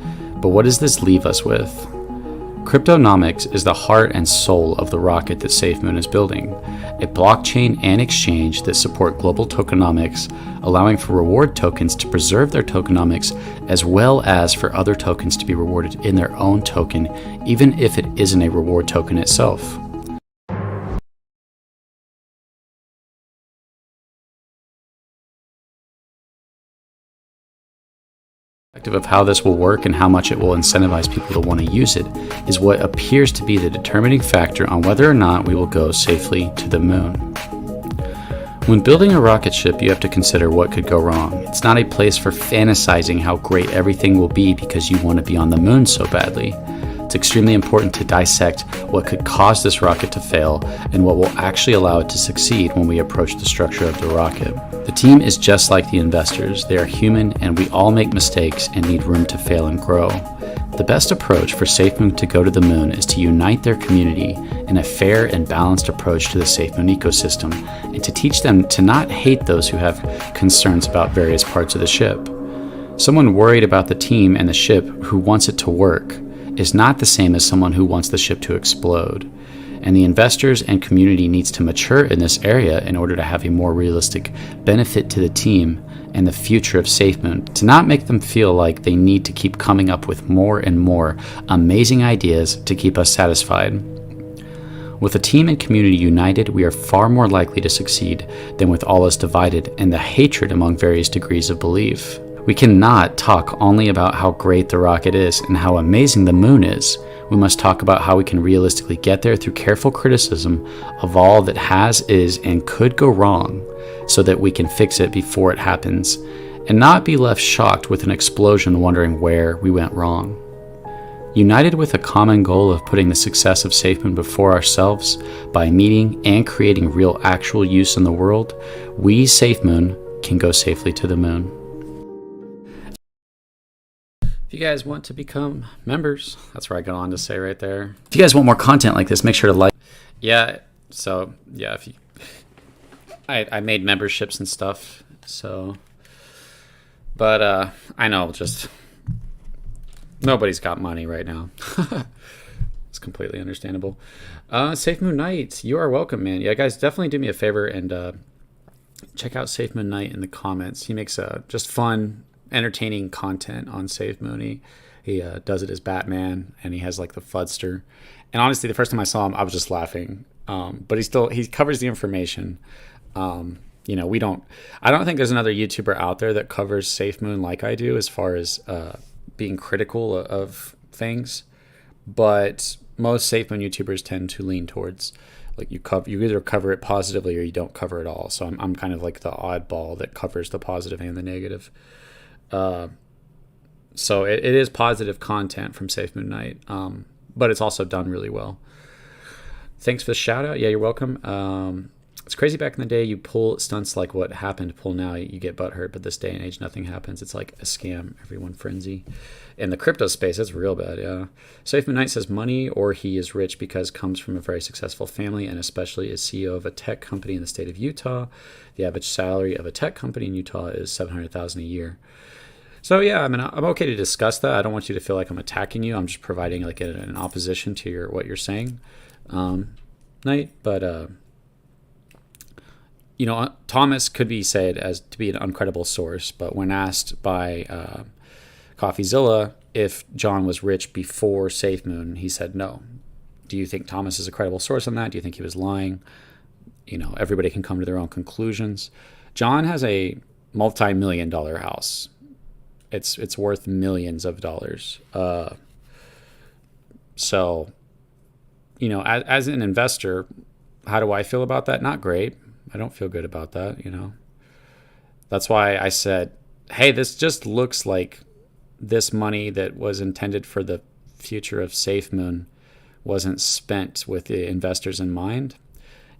But what does this leave us with? Cryptonomics is the heart and soul of the rocket that Safemoon is building, a blockchain and exchange that support global tokenomics, allowing for reward tokens to preserve their tokenomics as well as for other tokens to be rewarded in their own token, even if it isn't a reward token itself. Of how this will work and how much it will incentivize people to want to use it is what appears to be the determining factor on whether or not we will go safely to the moon. When building a rocket ship, you have to consider what could go wrong. It's not a place for fantasizing how great everything will be because you want to be on the moon so badly. It's extremely important to dissect what could cause this rocket to fail and what will actually allow it to succeed when we approach the structure of the rocket. The team is just like the investors. They are human and we all make mistakes and need room to fail and grow. The best approach for Safemoon to go to the moon is to unite their community in a fair and balanced approach to the Safemoon ecosystem and to teach them to not hate those who have concerns about various parts of the ship. Someone worried about the team and the ship who wants it to work is not the same as someone who wants the ship to explode. And the investors and community needs to mature in this area in order to have a more realistic benefit to the team and the future of Safemoon, to not make them feel like they need to keep coming up with more and more amazing ideas to keep us satisfied. With the team and community united, we are far more likely to succeed than with all us divided and the hatred among various degrees of belief. We cannot talk only about how great the rocket is and how amazing the moon is. We must talk about how we can realistically get there through careful criticism of all that has, is, and could go wrong, so that we can fix it before it happens, and not be left shocked with an explosion wondering where we went wrong. United with a common goal of putting the success of Safemoon before ourselves by meeting and creating real actual use in the world, we, Safemoon, can go safely to the moon. If you guys want to become members, that's where I go on to say right there. If you guys want more content like this, make sure to like. Yeah, so yeah, if you, I made memberships and stuff, so, but I know just nobody's got money right now. It's completely understandable. Safemoon Knight, you are welcome, man. Yeah, guys, definitely do me a favor and check out Safemoon Knight in the comments. He makes just fun, entertaining content on Safemoon. He does it as Batman, and he has like the Fudster. And honestly, the first time I saw him, I was just laughing. But he covers the information. You know, I don't think there's another YouTuber out there that covers Safemoon like I do as far as being critical of things. But most Safemoon YouTubers tend to lean towards Like you either cover it positively or you don't cover it all. So I'm kind of like the oddball that covers the positive and the negative. So it is positive content from Safemoon Night, but it's also done really well. Thanks for the shout out. Yeah, you're welcome. It's crazy back in the day, you pull stunts like what happened to pull now, you get butthurt, but this day and age, nothing happens. It's like a scam, everyone frenzy. In the crypto space, that's real bad, yeah. Safemoon Knight says money or he is rich because comes from a very successful family and especially is CEO of a tech company in the state of Utah. The average salary of a tech company in Utah is $700,000 a year. So yeah, I mean, I'm okay to discuss that. I don't want you to feel like I'm attacking you. I'm just providing like an opposition to what you're saying, Knight. But Thomas could be said as to be an uncredible source, but when asked by CoffeeZilla if John was rich before SafeMoon, he said no. Do you think Thomas is a credible source on that? Do you think he was lying? Everybody can come to their own conclusions. John has a multi-million-dollar house. It's worth millions of dollars. So, as an investor, how do I feel about that? Not great. I don't feel good about that, That's why I said, hey, this just looks like this money that was intended for the future of SafeMoon wasn't spent with the investors in mind.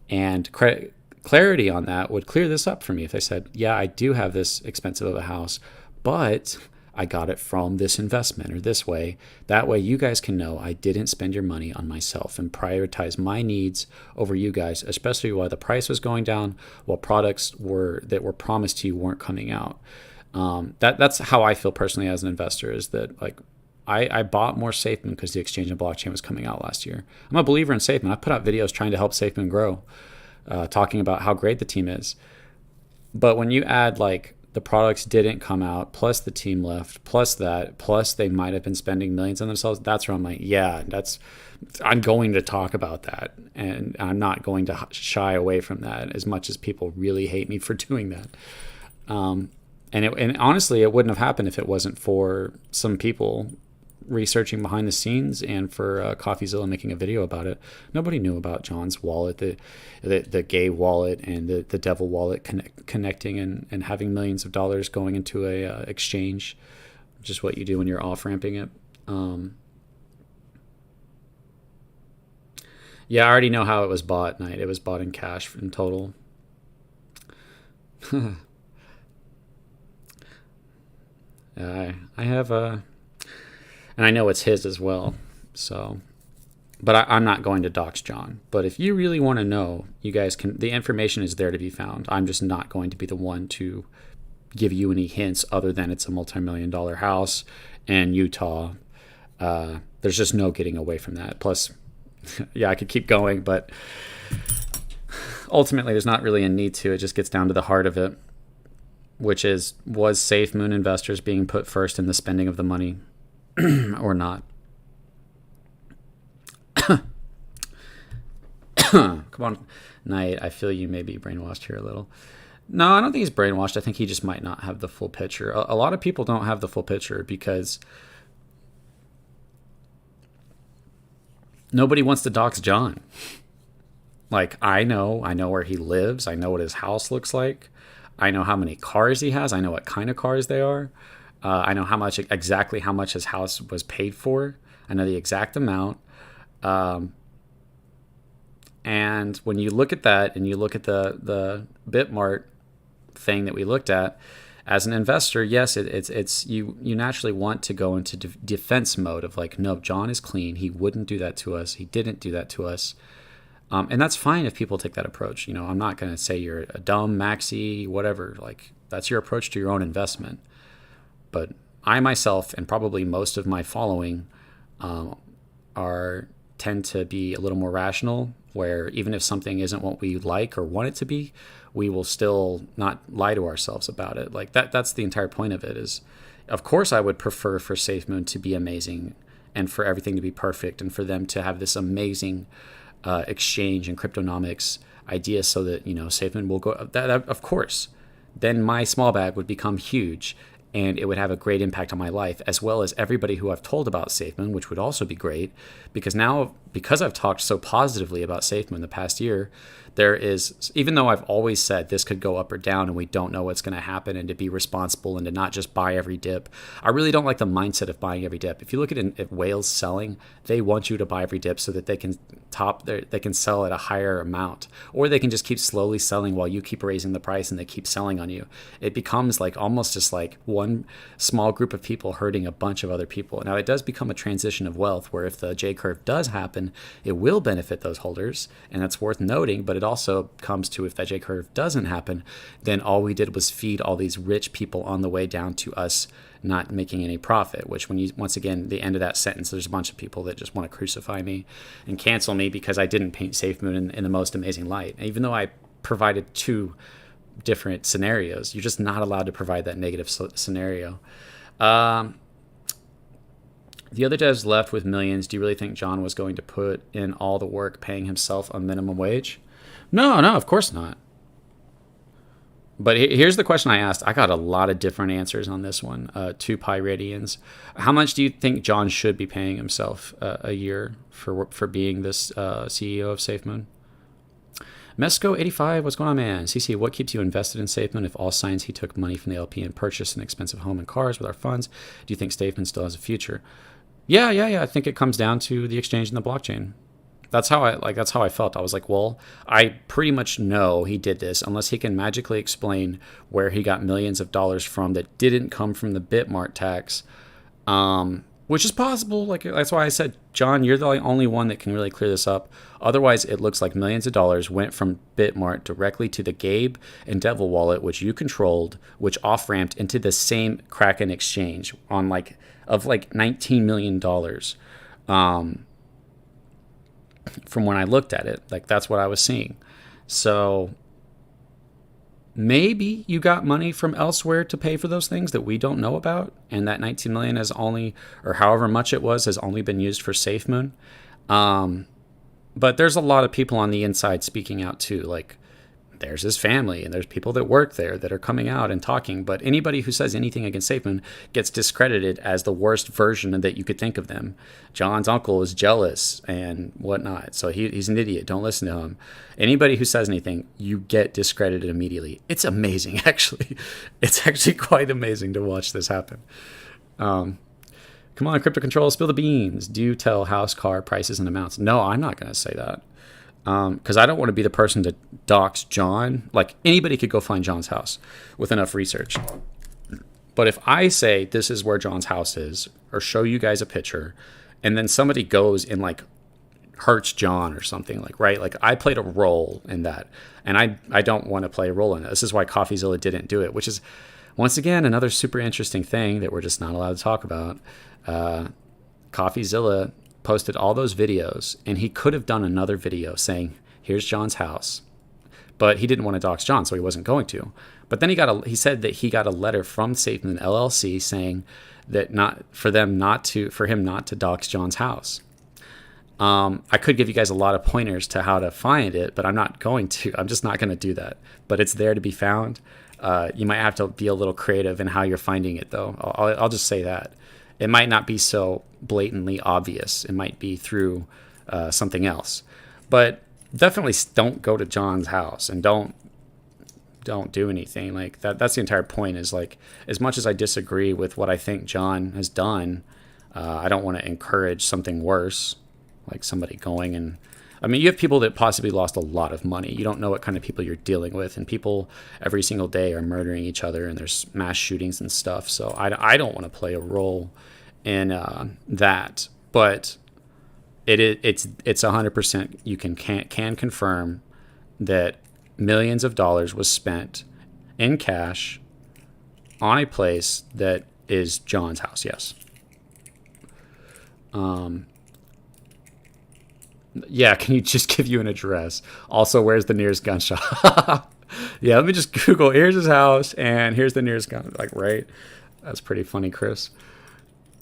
And clarity on that would clear this up for me if they said, yeah, I do have this expensive of a house, but I got it from this investment or this way. That way you guys can know I didn't spend your money on myself and prioritize my needs over you guys, especially while the price was going down, while products that were promised to you weren't coming out. That's how I feel personally as an investor, is that like I bought more SafeMoon because the exchange and blockchain was coming out last year. I'm a believer in SafeMoon. I put out videos trying to help SafeMoon grow, talking about how great the team is. But when you add like the products didn't come out, plus the team left, plus they might have been spending millions on themselves, that's where I'm like, yeah, I'm going to talk about that. And I'm not going to shy away from that as much as people really hate me for doing that. And honestly, it wouldn't have happened if it wasn't for some people researching behind the scenes and for CoffeeZilla making a video about it. Nobody knew about John's wallet, the gay wallet and the devil wallet connecting and having millions of dollars going into a exchange, which is what you do when you're off-ramping it. Yeah, I already know how it was bought, Knight. It was bought in cash in total. I have and I know it's his as well. So, but I'm not going to dox John. But if you really want to know, you guys can. The information is there to be found. I'm just not going to be the one to give you any hints other than it's a multi-million-dollar house in Utah. There's just no getting away from that. Plus, yeah, I could keep going, but ultimately, there's not really a need to. It just gets down to the heart of it, which is, was SafeMoon investors being put first in the spending of the money or not? Come on, Knight. I feel you may be brainwashed here a little. No, I don't think he's brainwashed. I think he just might not have the full picture. A lot of people don't have the full picture because nobody wants to dox John. Like, I know where he lives. I know what his house looks like. I know how many cars he has. I know what kind of cars they are. I know exactly how much his house was paid for. I know the exact amount. And when you look at that and you look at the Bitmart thing that we looked at, as an investor, yes, it's you naturally want to go into defense mode of like, no, John is clean. He wouldn't do that to us. He didn't do that to us. And that's fine if people take that approach. I'm not going to say you're a dumb maxi, whatever. Like, that's your approach to your own investment. But I myself, and probably most of my following, tend to be a little more rational, where even if something isn't what we like or want it to be, we will still not lie to ourselves about it. Like that's the entire point of it is, of course, I would prefer for SafeMoon to be amazing and for everything to be perfect and for them to have this amazing exchange and cryptonomics idea so that, SafeMoon will go, that of course, then my small bag would become huge and it would have a great impact on my life, as well as everybody who I've told about SafeMoon, which would also be great, because now because I've talked so positively about Safemoon the past year, there is, even though I've always said this could go up or down and we don't know what's going to happen, and to be responsible and to not just buy every dip, I really don't like the mindset of buying every dip. If you look at whales selling, they want you to buy every dip so that they can they can sell at a higher amount, or they can just keep slowly selling while you keep raising the price and they keep selling on you. It becomes like almost just like one small group of people hurting a bunch of other people. Now it does become a transition of wealth where if the J curve does happen, it will benefit those holders, and that's worth noting. But it also comes to, if that J curve doesn't happen, then all we did was feed all these rich people on the way down to us not making any profit, which when you, once again, the end of that sentence, there's a bunch of people that just want to crucify me and cancel me because I didn't paint Safemoon in the most amazing light. Even though I provided two different scenarios, you're just not allowed to provide that negative scenario. The other devs left with millions. Do you really think John was going to put in all the work paying himself a minimum wage? No, of course not. But here's the question I asked. I got a lot of different answers on this one. 2 Pyradians. How much do you think John should be paying himself a year for being this CEO of Safemoon? Mesco85, what's going on, man? CC, what keeps you invested in Safemoon if all signs he took money from the LP and purchased an expensive home and cars with our funds? Do you think Safemoon still has a future? Yeah. I think it comes down to the exchange and the blockchain. That's how I felt. I was like, well, I pretty much know he did this unless he can magically explain where he got millions of dollars from that didn't come from the Bitmart tax, which is possible. Like, that's why I said, John, you're the only one that can really clear this up. Otherwise, it looks like millions of dollars went from Bitmart directly to the Gabe and Devil wallet, which you controlled, which off-ramped into the same Kraken exchange on of $19 million. From when I looked at it, that's what I was seeing. So maybe you got money from elsewhere to pay for those things that we don't know about, and that 19 million has only, or however much it was, has only been used for Safemoon. But there's a lot of people on the inside speaking out too. Like, there's his family and there's people that work there that are coming out and talking. But anybody who says anything against Safemoon gets discredited as the worst version that you could think of them. John's uncle is jealous and whatnot, so he's an idiot. Don't listen to him. Anybody who says anything, you get discredited immediately. It's amazing, actually. It's actually quite amazing to watch this happen. Come on, Crypto Control, spill the beans. Do tell house, car prices and amounts. No, I'm not going to say that. Because I don't want to be the person to dox John. Like, anybody could go find John's house with enough research. But if I say this is where John's house is, or show you guys a picture, and then somebody goes and hurts John or something, right? Like, I played a role in that, and I don't want to play a role in it. This is why CoffeeZilla didn't do it, which is, once again, another super interesting thing that we're just not allowed to talk about. CoffeeZilla posted all those videos, and he could have done another video saying, here's John's house, but he didn't want to dox John, so he wasn't going to. But then he said that he got a letter from Safemoon LLC saying that for him not to dox John's house. I could give you guys a lot of pointers to how to find it, but I'm not going to. I'm just not going to do that. But it's there to be found. You might have to be a little creative in how you're finding it, though. I'll just say that. It might not be so blatantly obvious. It might be through something else. But definitely don't go to John's house and don't do anything like that. That's the entire point, is like, as much as I disagree with what I think John has done, I don't want to encourage something worse, like somebody going and, I mean, you have people that possibly lost a lot of money. You don't know what kind of people you're dealing with, and people every single day are murdering each other, and there's mass shootings and stuff. So I don't want to play a role in that, but it's 100%. You can confirm that millions of dollars was spent in cash on a place that is John's house. Yes. Yeah, can you just give you an address? Also, where's the nearest gun shop? Yeah, let me just Google, here's his house, and here's the nearest gun. Like, right? That's pretty funny, Chris.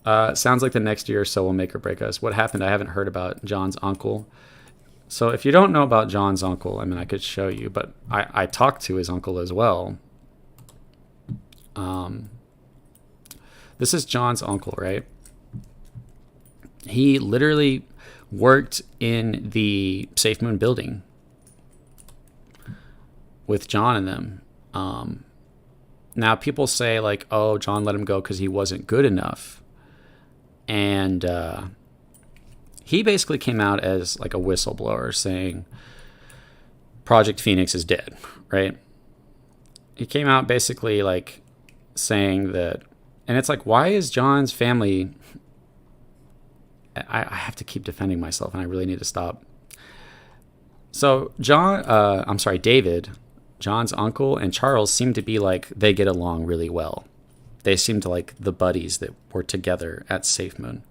Sounds like the next year or so will make or break us. What happened? I haven't heard about John's uncle. So if you don't know about John's uncle, I mean, I could show you, but I talked to his uncle as well. This is John's uncle, right? He literally worked in the Safemoon building with John and them. Now people say like, oh, John let him go because he wasn't good enough. And he basically came out as like a whistleblower saying Project Phoenix is dead, right? He came out basically like saying that, and it's like, why is John's family... I have to keep defending myself, and I really need to stop. So David, John's uncle, and Charles seem to be like, they get along really well. They seem to like the buddies that were together at Safemoon.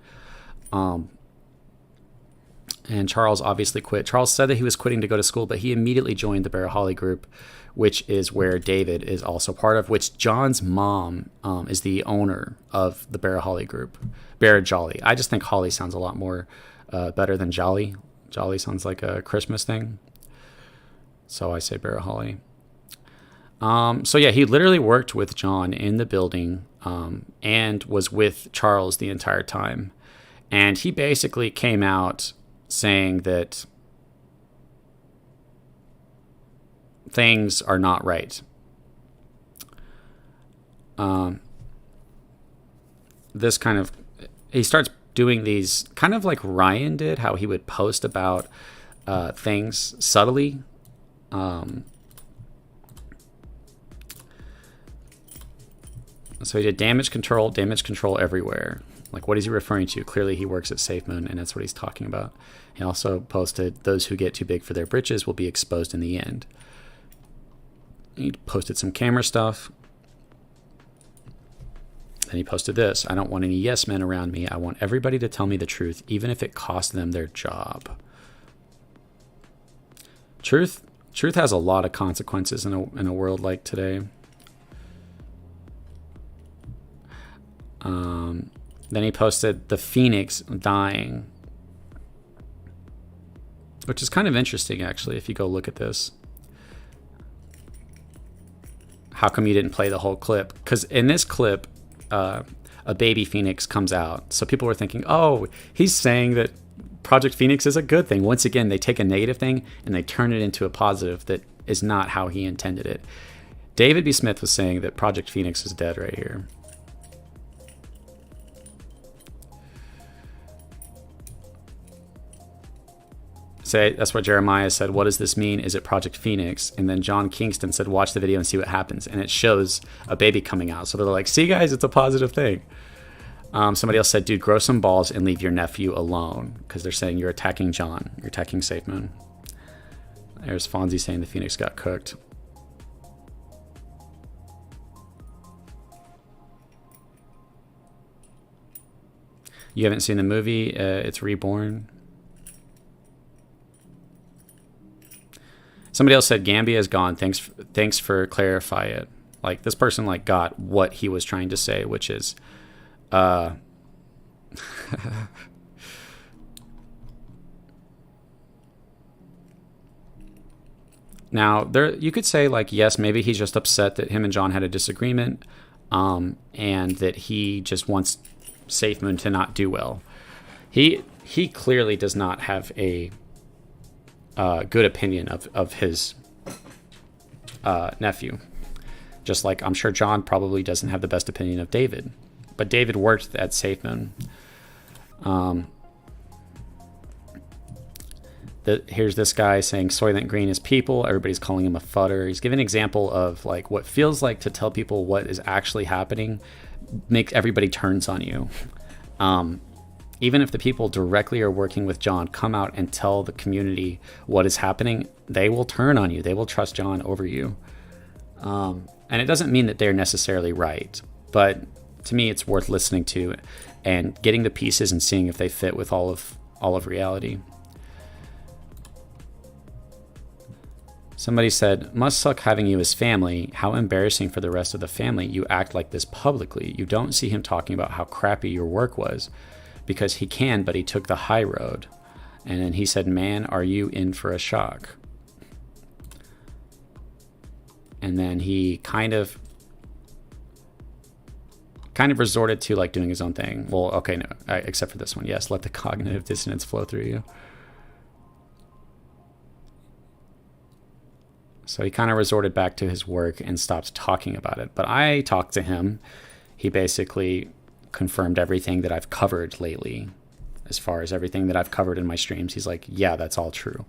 And Charles obviously quit. Charles said that he was quitting to go to school, but he immediately joined the Bear Holly group, which is where David is also part of, which John's mom is the owner of the Bear Holly group. Bear Jolly. I just think Holly sounds a lot more better than Jolly. Jolly sounds like a Christmas thing. So I say Bear Holly. So yeah, he literally worked with John in the building and was with Charles the entire time. And he basically came out saying that things are not right. This kind of, he starts doing these kind of like Ryan did, how he would post about things subtly. So he did damage control everywhere. Like, what is he referring to? Clearly he works at Safemoon, and that's what he's talking about. He also posted, those who get too big for their britches will be exposed in the end. He posted some camera stuff. Then he posted this: I don't want any yes men around me. I want everybody to tell me the truth, even if it costs them their job. Truth has a lot of consequences in a world like today. Then he posted the Phoenix dying, which is kind of interesting, actually, if you go look at this. How come you didn't play the whole clip? Because in this clip, a baby Phoenix comes out. So people were thinking, oh, he's saying that Project Phoenix is a good thing. Once again, they take a negative thing and they turn it into a positive that is not how he intended it. David B. Smith was saying that Project Phoenix is dead right here. Say, that's what Jeremiah said. What does this mean? Is it Project Phoenix? And then John Kingston said, watch the video and see what happens. And it shows a baby coming out. So they're like, see, guys, it's a positive thing. Somebody else said, dude, grow some balls and leave your nephew alone. Because they're saying you're attacking John. You're attacking Safemoon. There's Fonzie saying the Phoenix got cooked. You haven't seen the movie? It's Reborn. Somebody else said Gambia is gone. Thanks for clarify it. Like, this person like got what he was trying to say, which is now there you could say like, yes, maybe he's just upset that him and John had a disagreement, and that he just wants Safemoon to not do well. He clearly does not have a good opinion of his nephew. Just like I'm sure John probably doesn't have the best opinion of David. But David worked at Safemoon. Here's this guy saying Soylent Green is people. Everybody's calling him a futter. He's giving an example of like what feels like to tell people what is actually happening makes everybody turns on you. Even if the people directly are working with John come out and tell the community what is happening, they will turn on you. They will trust John over you. And it doesn't mean that they're necessarily right, but to me, it's worth listening to and getting the pieces and seeing if they fit with all of reality. Somebody said, must suck having you as family. How embarrassing for the rest of the family. You act like this publicly. You don't see him talking about how crappy your work was. Because he can, but he took the high road. And then he said, man, are you in for a shock? And then he kind of kind of resorted to like doing his own thing. Well, okay, no, except for this one. Yes, let the cognitive dissonance flow through you. So he kind of resorted back to his work and stopped talking about it. But I talked to him. He basically confirmed everything that I've covered lately, as far as everything that I've covered in my streams. He's like, yeah, that's all true.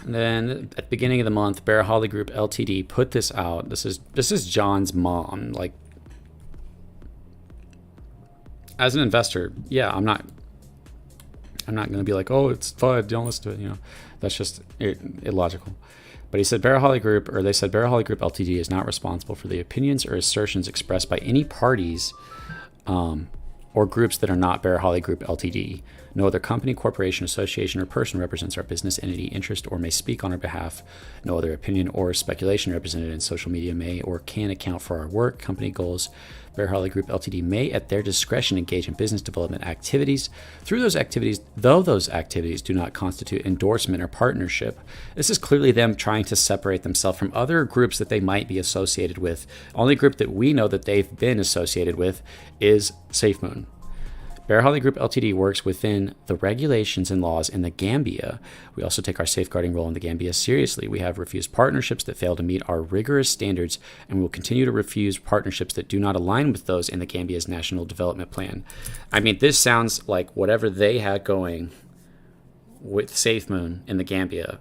And then at the beginning of the month, Bear Holly Group Ltd put this out. This is John's mom. Like, as an investor, yeah, I'm not going to be like, oh, it's FUD, don't listen to it. You know, that's just illogical. But he said they said Bear Holly Group Ltd is not responsible for the opinions or assertions expressed by any parties or groups that are not Bear Holly Group Ltd. No other company, corporation, association, or person represents our business entity interest or may speak on our behalf. No other opinion or speculation represented in social media may or can account for our work, company goals. Bear Holly Group Ltd may, at their discretion, engage in business development activities. Through those activities, though those activities do not constitute endorsement or partnership, this is clearly them trying to separate themselves from other groups that they might be associated with. Only group that we know that they've been associated with is Safemoon. Bear Holly Group Ltd works within the regulations and laws in the Gambia. We also take our safeguarding role in the Gambia seriously. We have refused partnerships that fail to meet our rigorous standards, and we will continue to refuse partnerships that do not align with those in the Gambia's National Development Plan. I mean, this sounds like whatever they had going with Safemoon in the Gambia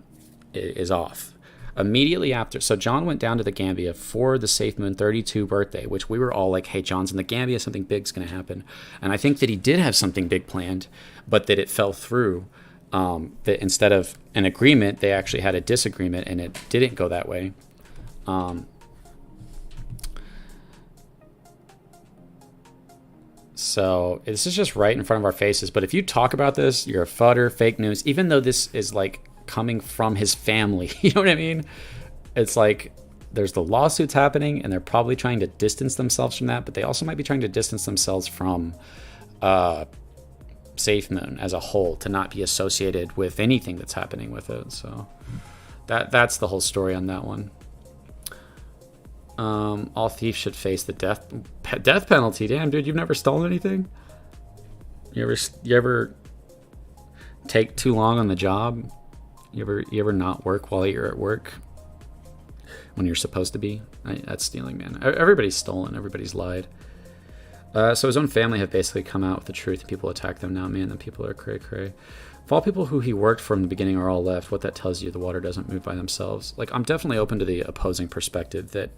is off. Immediately after, so John went down to the Gambia for the Safemoon 32 birthday, which we were all like, hey, John's in the Gambia, something big's going to happen. And I think that he did have something big planned, but that it fell through. That instead of an agreement, they actually had a disagreement, and it didn't go that way. So this is just right in front of our faces. But if you talk about this, you're a fudder, fake news, even though this is like coming from his family. You know what I mean? It's like there's the lawsuits happening, and they're probably trying to distance themselves from that, but they also might be trying to distance themselves from Safemoon as a whole, to not be associated with anything that's happening with it. So that's the whole story on that one. All thieves should face the death penalty. Damn, dude, you've never stolen anything? You ever take too long on the job? You ever not work while you're at work when you're supposed to be? That's stealing, man. Everybody's stolen. Everybody's lied. So his own family have basically come out with the truth, and people attack them now. Man, the people are cray-cray. If all people who he worked for in the beginning are all left, what that tells you, the water doesn't move by themselves. Like, I'm definitely open to the opposing perspective that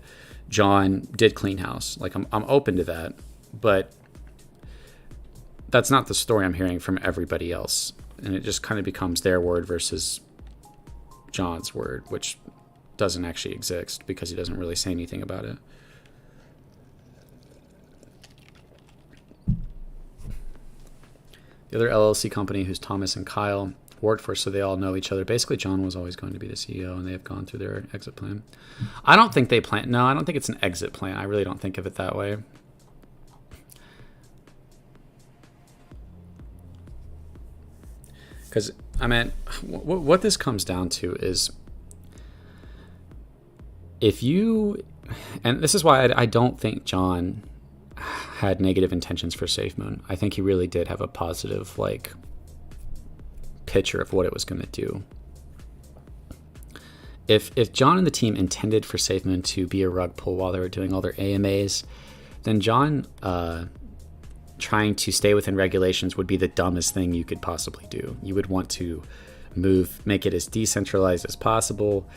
John did clean house. Like, I'm open to that. But that's not the story I'm hearing from everybody else. And it just kind of becomes their word versus John's word, which doesn't actually exist because he doesn't really say anything about it. The other LLC company, who's Thomas and Kyle, worked for, so they all know each other. Basically, John was always going to be the CEO, and they have gone through their exit plan. I don't think they plan. No, I don't think it's an exit plan. I really don't think of it that way. Because, I mean, what this comes down to is if you, and this is why I don't think John had negative intentions for Safemoon. I think he really did have a positive, like, picture of what it was going to do. If John and the team intended for Safemoon to be a rug pull while they were doing all their AMAs, then John trying to stay within regulations would be the dumbest thing you could possibly do. You would want to make it as decentralized as possible,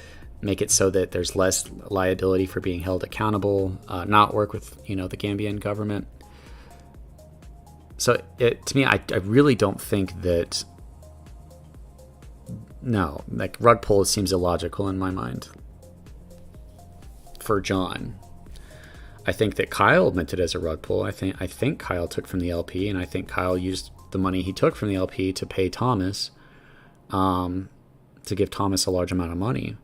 make it so that there's less liability for being held accountable, not work with, the Gambian government. So to me, I really don't think that, no, like rug pull seems illogical in my mind for John. I think that Kyle meant it as a rug pull. I think Kyle took from the LP, and I think Kyle used the money he took from the LP to pay Thomas, to give Thomas a large amount of money.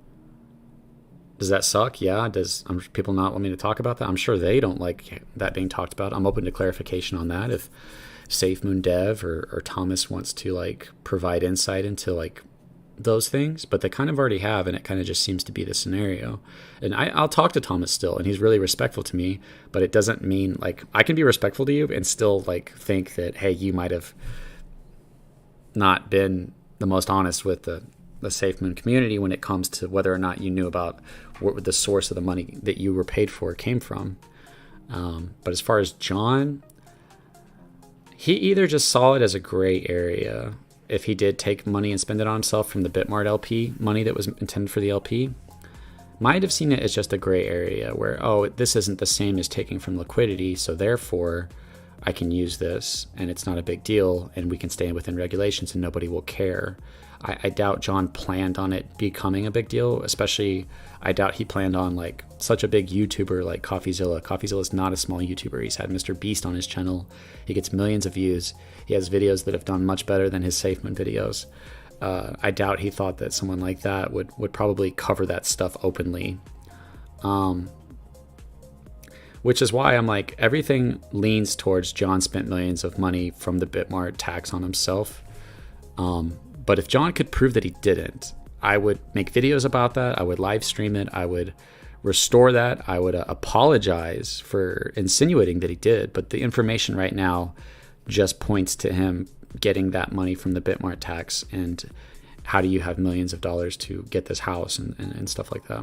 Does that suck? Yeah. Does people not want me to talk about that? I'm sure they don't like that being talked about. I'm open to clarification on that. If Safemoon dev or Thomas wants to like provide insight into like those things, but they kind of already have, and it kind of just seems to be the scenario. And I'll talk to Thomas still, and he's really respectful to me, but it doesn't mean like I can be respectful to you and still like think that, hey, you might have not been the most honest with the Safemoon community when it comes to whether or not you knew about what the source of the money that you were paid for came from. But as far as John, he either just saw it as a gray area if he did take money and spend it on himself from the Bitmart LP money that was intended for the LP, might have seen it as just a gray area where, oh, this isn't the same as taking from liquidity, so therefore I can use this and it's not a big deal and we can stay within regulations and nobody will care. I doubt John planned on it becoming a big deal, especially I doubt he planned on like such a big YouTuber like CoffeeZilla. CoffeeZilla is not a small YouTuber. He's had Mr. Beast on his channel. He gets millions of views. He has videos that have done much better than his Safemoon videos. I doubt he thought that someone like that would probably cover that stuff openly. Which is why I'm like, everything leans towards John spent millions of money from the Bitmart tax on himself. But if John could prove that he didn't, I would make videos about that. I would live stream it. I would restore that. I would apologize for insinuating that he did. But the information right now just points to him getting that money from the Bitmart tax. And how do you have millions of dollars to get this house and stuff like that?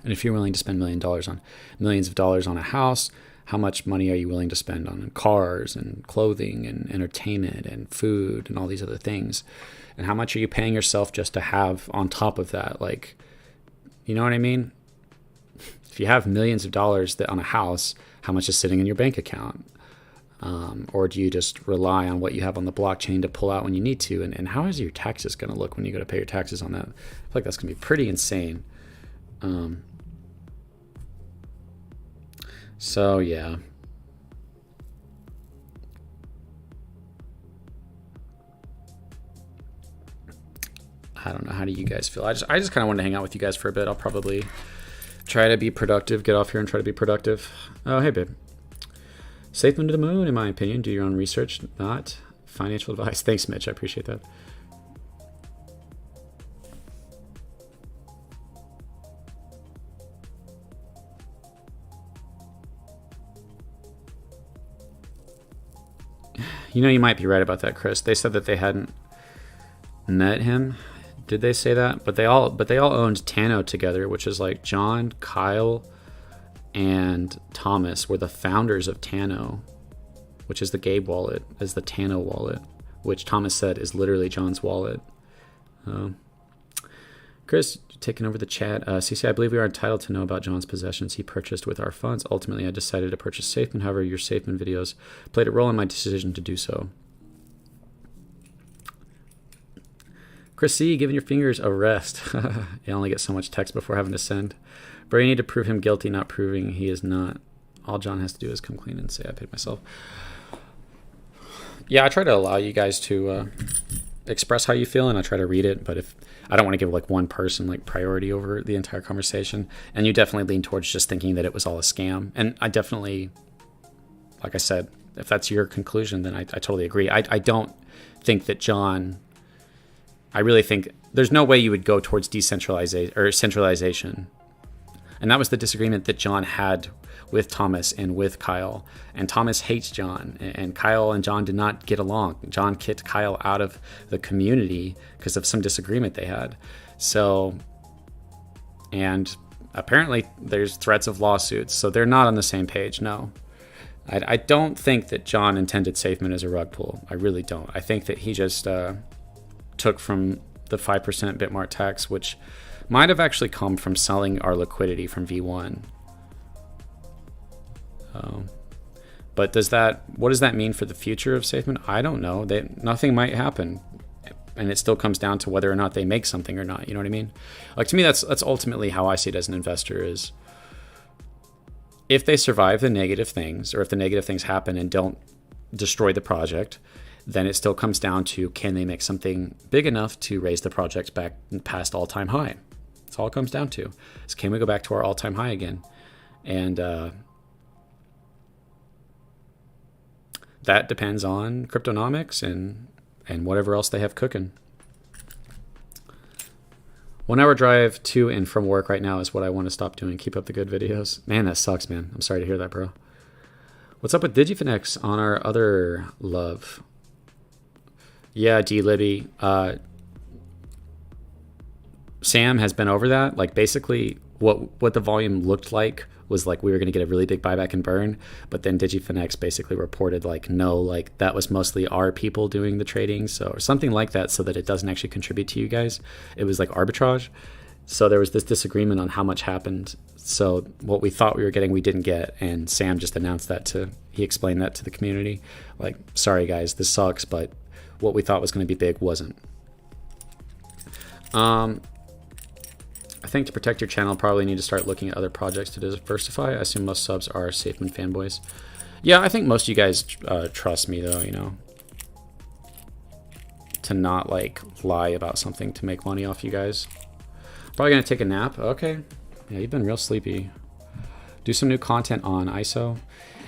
And if you're willing to spend millions of dollars on a house, how much money are you willing to spend on cars and clothing and entertainment and food and all these other things? And how much are you paying yourself just to have on top of that? Like, you know what I mean? If you have millions of dollars that on a house, how much is sitting in your bank account? Or do you just rely on what you have on the blockchain to pull out when you need to? And how is your taxes going to look when you go to pay your taxes on that? I feel like that's going to be pretty insane. So yeah. I don't know. How do you guys feel? I just kind of wanted to hang out with you guys for a bit. I'll probably try to be productive, get off here and try to be productive. Oh, hey, babe. Safemoon to the moon, in my opinion. Do your own research, not financial advice. Thanks, Mitch. I appreciate that. You know, you might be right about that, Chris. They said that they hadn't met him. Did they say that? But they all owned Tano together, which is like John, Kyle, and Thomas were the founders of Tano, which is the Gabe wallet, is the Tano wallet, which Thomas said is literally John's wallet. Chris, taking over the chat. CC, I believe we are entitled to know about John's possessions he purchased with our funds. Ultimately, I decided to purchase Safemoon. However, your Safemoon videos played a role in my decision to do so. Chris C, giving your fingers a rest. You only get so much text before having to send. Bro, you need to prove him guilty, not proving he is not. All John has to do is come clean and say, I paid myself. Yeah, I try to allow you guys to express how you feel, and I try to read it, but if I don't want to give like one person like priority over the entire conversation. And you definitely lean towards just thinking that it was all a scam. And I definitely, like I said, if that's your conclusion, then I totally agree. I don't think that John, I really think there's no way you would go towards decentralization or centralization. And that was the disagreement that John had with Thomas and with Kyle. And Thomas hates John, and Kyle and John did not get along. John kicked Kyle out of the community because of some disagreement they had. So, and apparently there's threats of lawsuits, so they're not on the same page. No, I don't think that John intended Safemoon as a rug pull. I really don't. I think that he just took from the 5% Bitmart tax, which might have actually come from selling our liquidity from V1. But what does that mean for the future of Safemoon? I don't know. Nothing might happen, and it still comes down to whether or not they make something or not. You know what I mean? Like, to me, that's ultimately how I see it as an investor is if they survive the negative things, or if the negative things happen and don't destroy the project, then it still comes down to, can they make something big enough to raise the project back past all-time high? That's all it comes down to. Is can we go back to our all-time high again? And that depends on Cryptonomics and whatever else they have cooking. 1 hour drive to and from work right now is what I want to stop doing. Keep up the good videos. Man, that sucks, man. I'm sorry to hear that, bro. What's up with DigiFinex on our other love? Yeah, D-Libby. Sam has been over that. Like, basically, what the volume looked like was like we were going to get a really big buyback and burn, but then DigiFinex basically reported like, no, like that was mostly our people doing the trading, so or something like that, so that it doesn't actually contribute to you guys. It was like arbitrage. So there was this disagreement on how much happened. So what we thought we were getting, we didn't get, and Sam just announced that he explained that to the community. Like, sorry guys, this sucks, but what we thought was going to be big wasn't. I think to protect your channel, probably need to start looking at other projects to diversify. I assume most subs are Safemoon fanboys. Yeah, I think most of you guys trust me, though, you know, to not like lie about something to make money off you guys. Probably gonna take a nap. Okay, yeah, you've been real sleepy. Do some new content on ISO.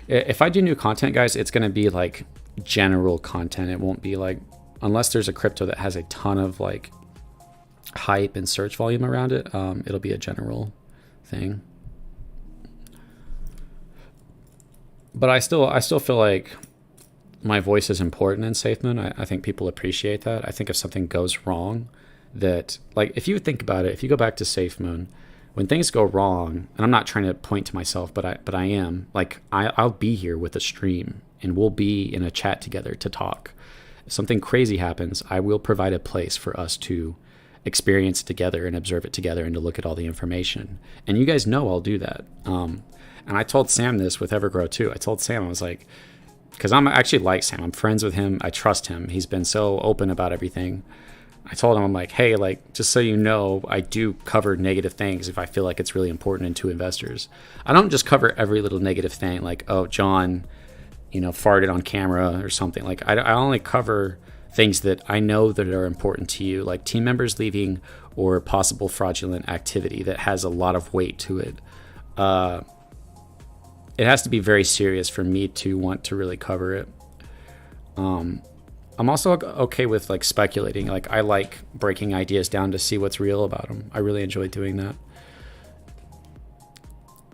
If I do new content, guys, it's gonna be like general content. It won't be like, unless there's a crypto that has a ton of like hype and search volume around it, it'll be a general thing. But I still feel like my voice is important in Safemoon. I think people appreciate that. I think if something goes wrong, that like if you think about it, if you go back to Safemoon, when things go wrong, and I'm not trying to point to myself, but I am like I'll be here with a stream and we'll be in a chat together to talk. If something crazy happens, I will provide a place for us to experience it together and observe it together and to look at all the information. And you guys know I'll do that. And I told Sam this with Evergrow too. I told Sam, I was like, because I'm actually like Sam, I'm friends with him, I trust him, he's been so open about everything. I told him, I'm like, hey, like, just so you know, I do cover negative things if I feel like it's really important to investors. I don't just cover every little negative thing, like, oh, John, you know, farted on camera or something. Like, I only cover things that I know that are important to you, like team members leaving or possible fraudulent activity that has a lot of weight to it. It has to be very serious for me to want to really cover it. I'm also okay with like speculating. Like, I like breaking ideas down to see what's real about them. I really enjoy doing that.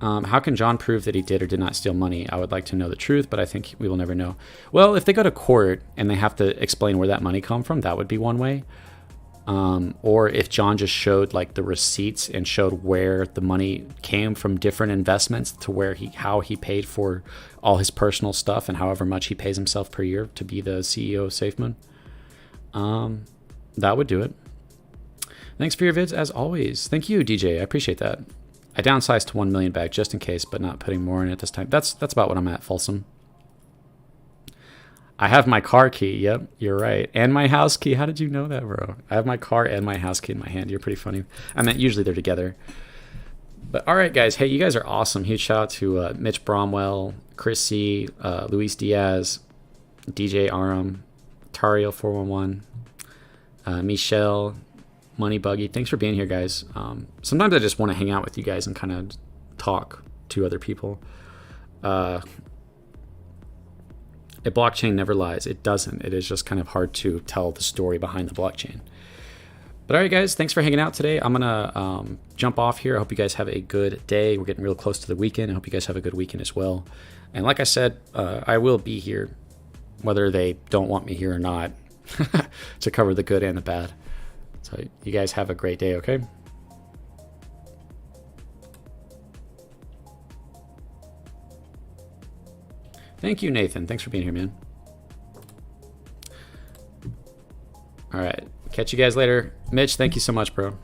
How can John prove that he did or did not steal money? I would like to know the truth, but I think we will never know. Well, if they go to court and they have to explain where that money come from, that would be one way. Or if John just showed like the receipts and showed where the money came from different investments to where how he paid for all his personal stuff and however much he pays himself per year to be the CEO of Safemoon. That would do it. Thanks for your vids as always. Thank you, DJ. I appreciate that. I downsized to 1 million bag just in case, but not putting more in at this time. That's about what I'm at, Folsom. I have my car key. Yep, you're right. And my house key. How did you know that, bro? I have my car and my house key in my hand. You're pretty funny. I meant usually they're together. But all right, guys. Hey, you guys are awesome. Huge shout out to Mitch Bromwell, Chris C., Luis Diaz, DJ Aram, Tario411, Michelle, Money Buggy. Thanks for being here, guys. Sometimes I just want to hang out with you guys and kind of talk to other people. A blockchain never lies. It doesn't. It is just kind of hard to tell the story behind the blockchain. But all right, guys, thanks for hanging out today. I'm going to jump off here. I hope you guys have a good day. We're getting real close to the weekend. I hope you guys have a good weekend as well. And like I said, I will be here, whether they don't want me here or not, to cover the good and the bad. So you guys have a great day, okay? Thank you, Nathan. Thanks for being here, man. All right. Catch you guys later. Mitch, thank you so much, bro.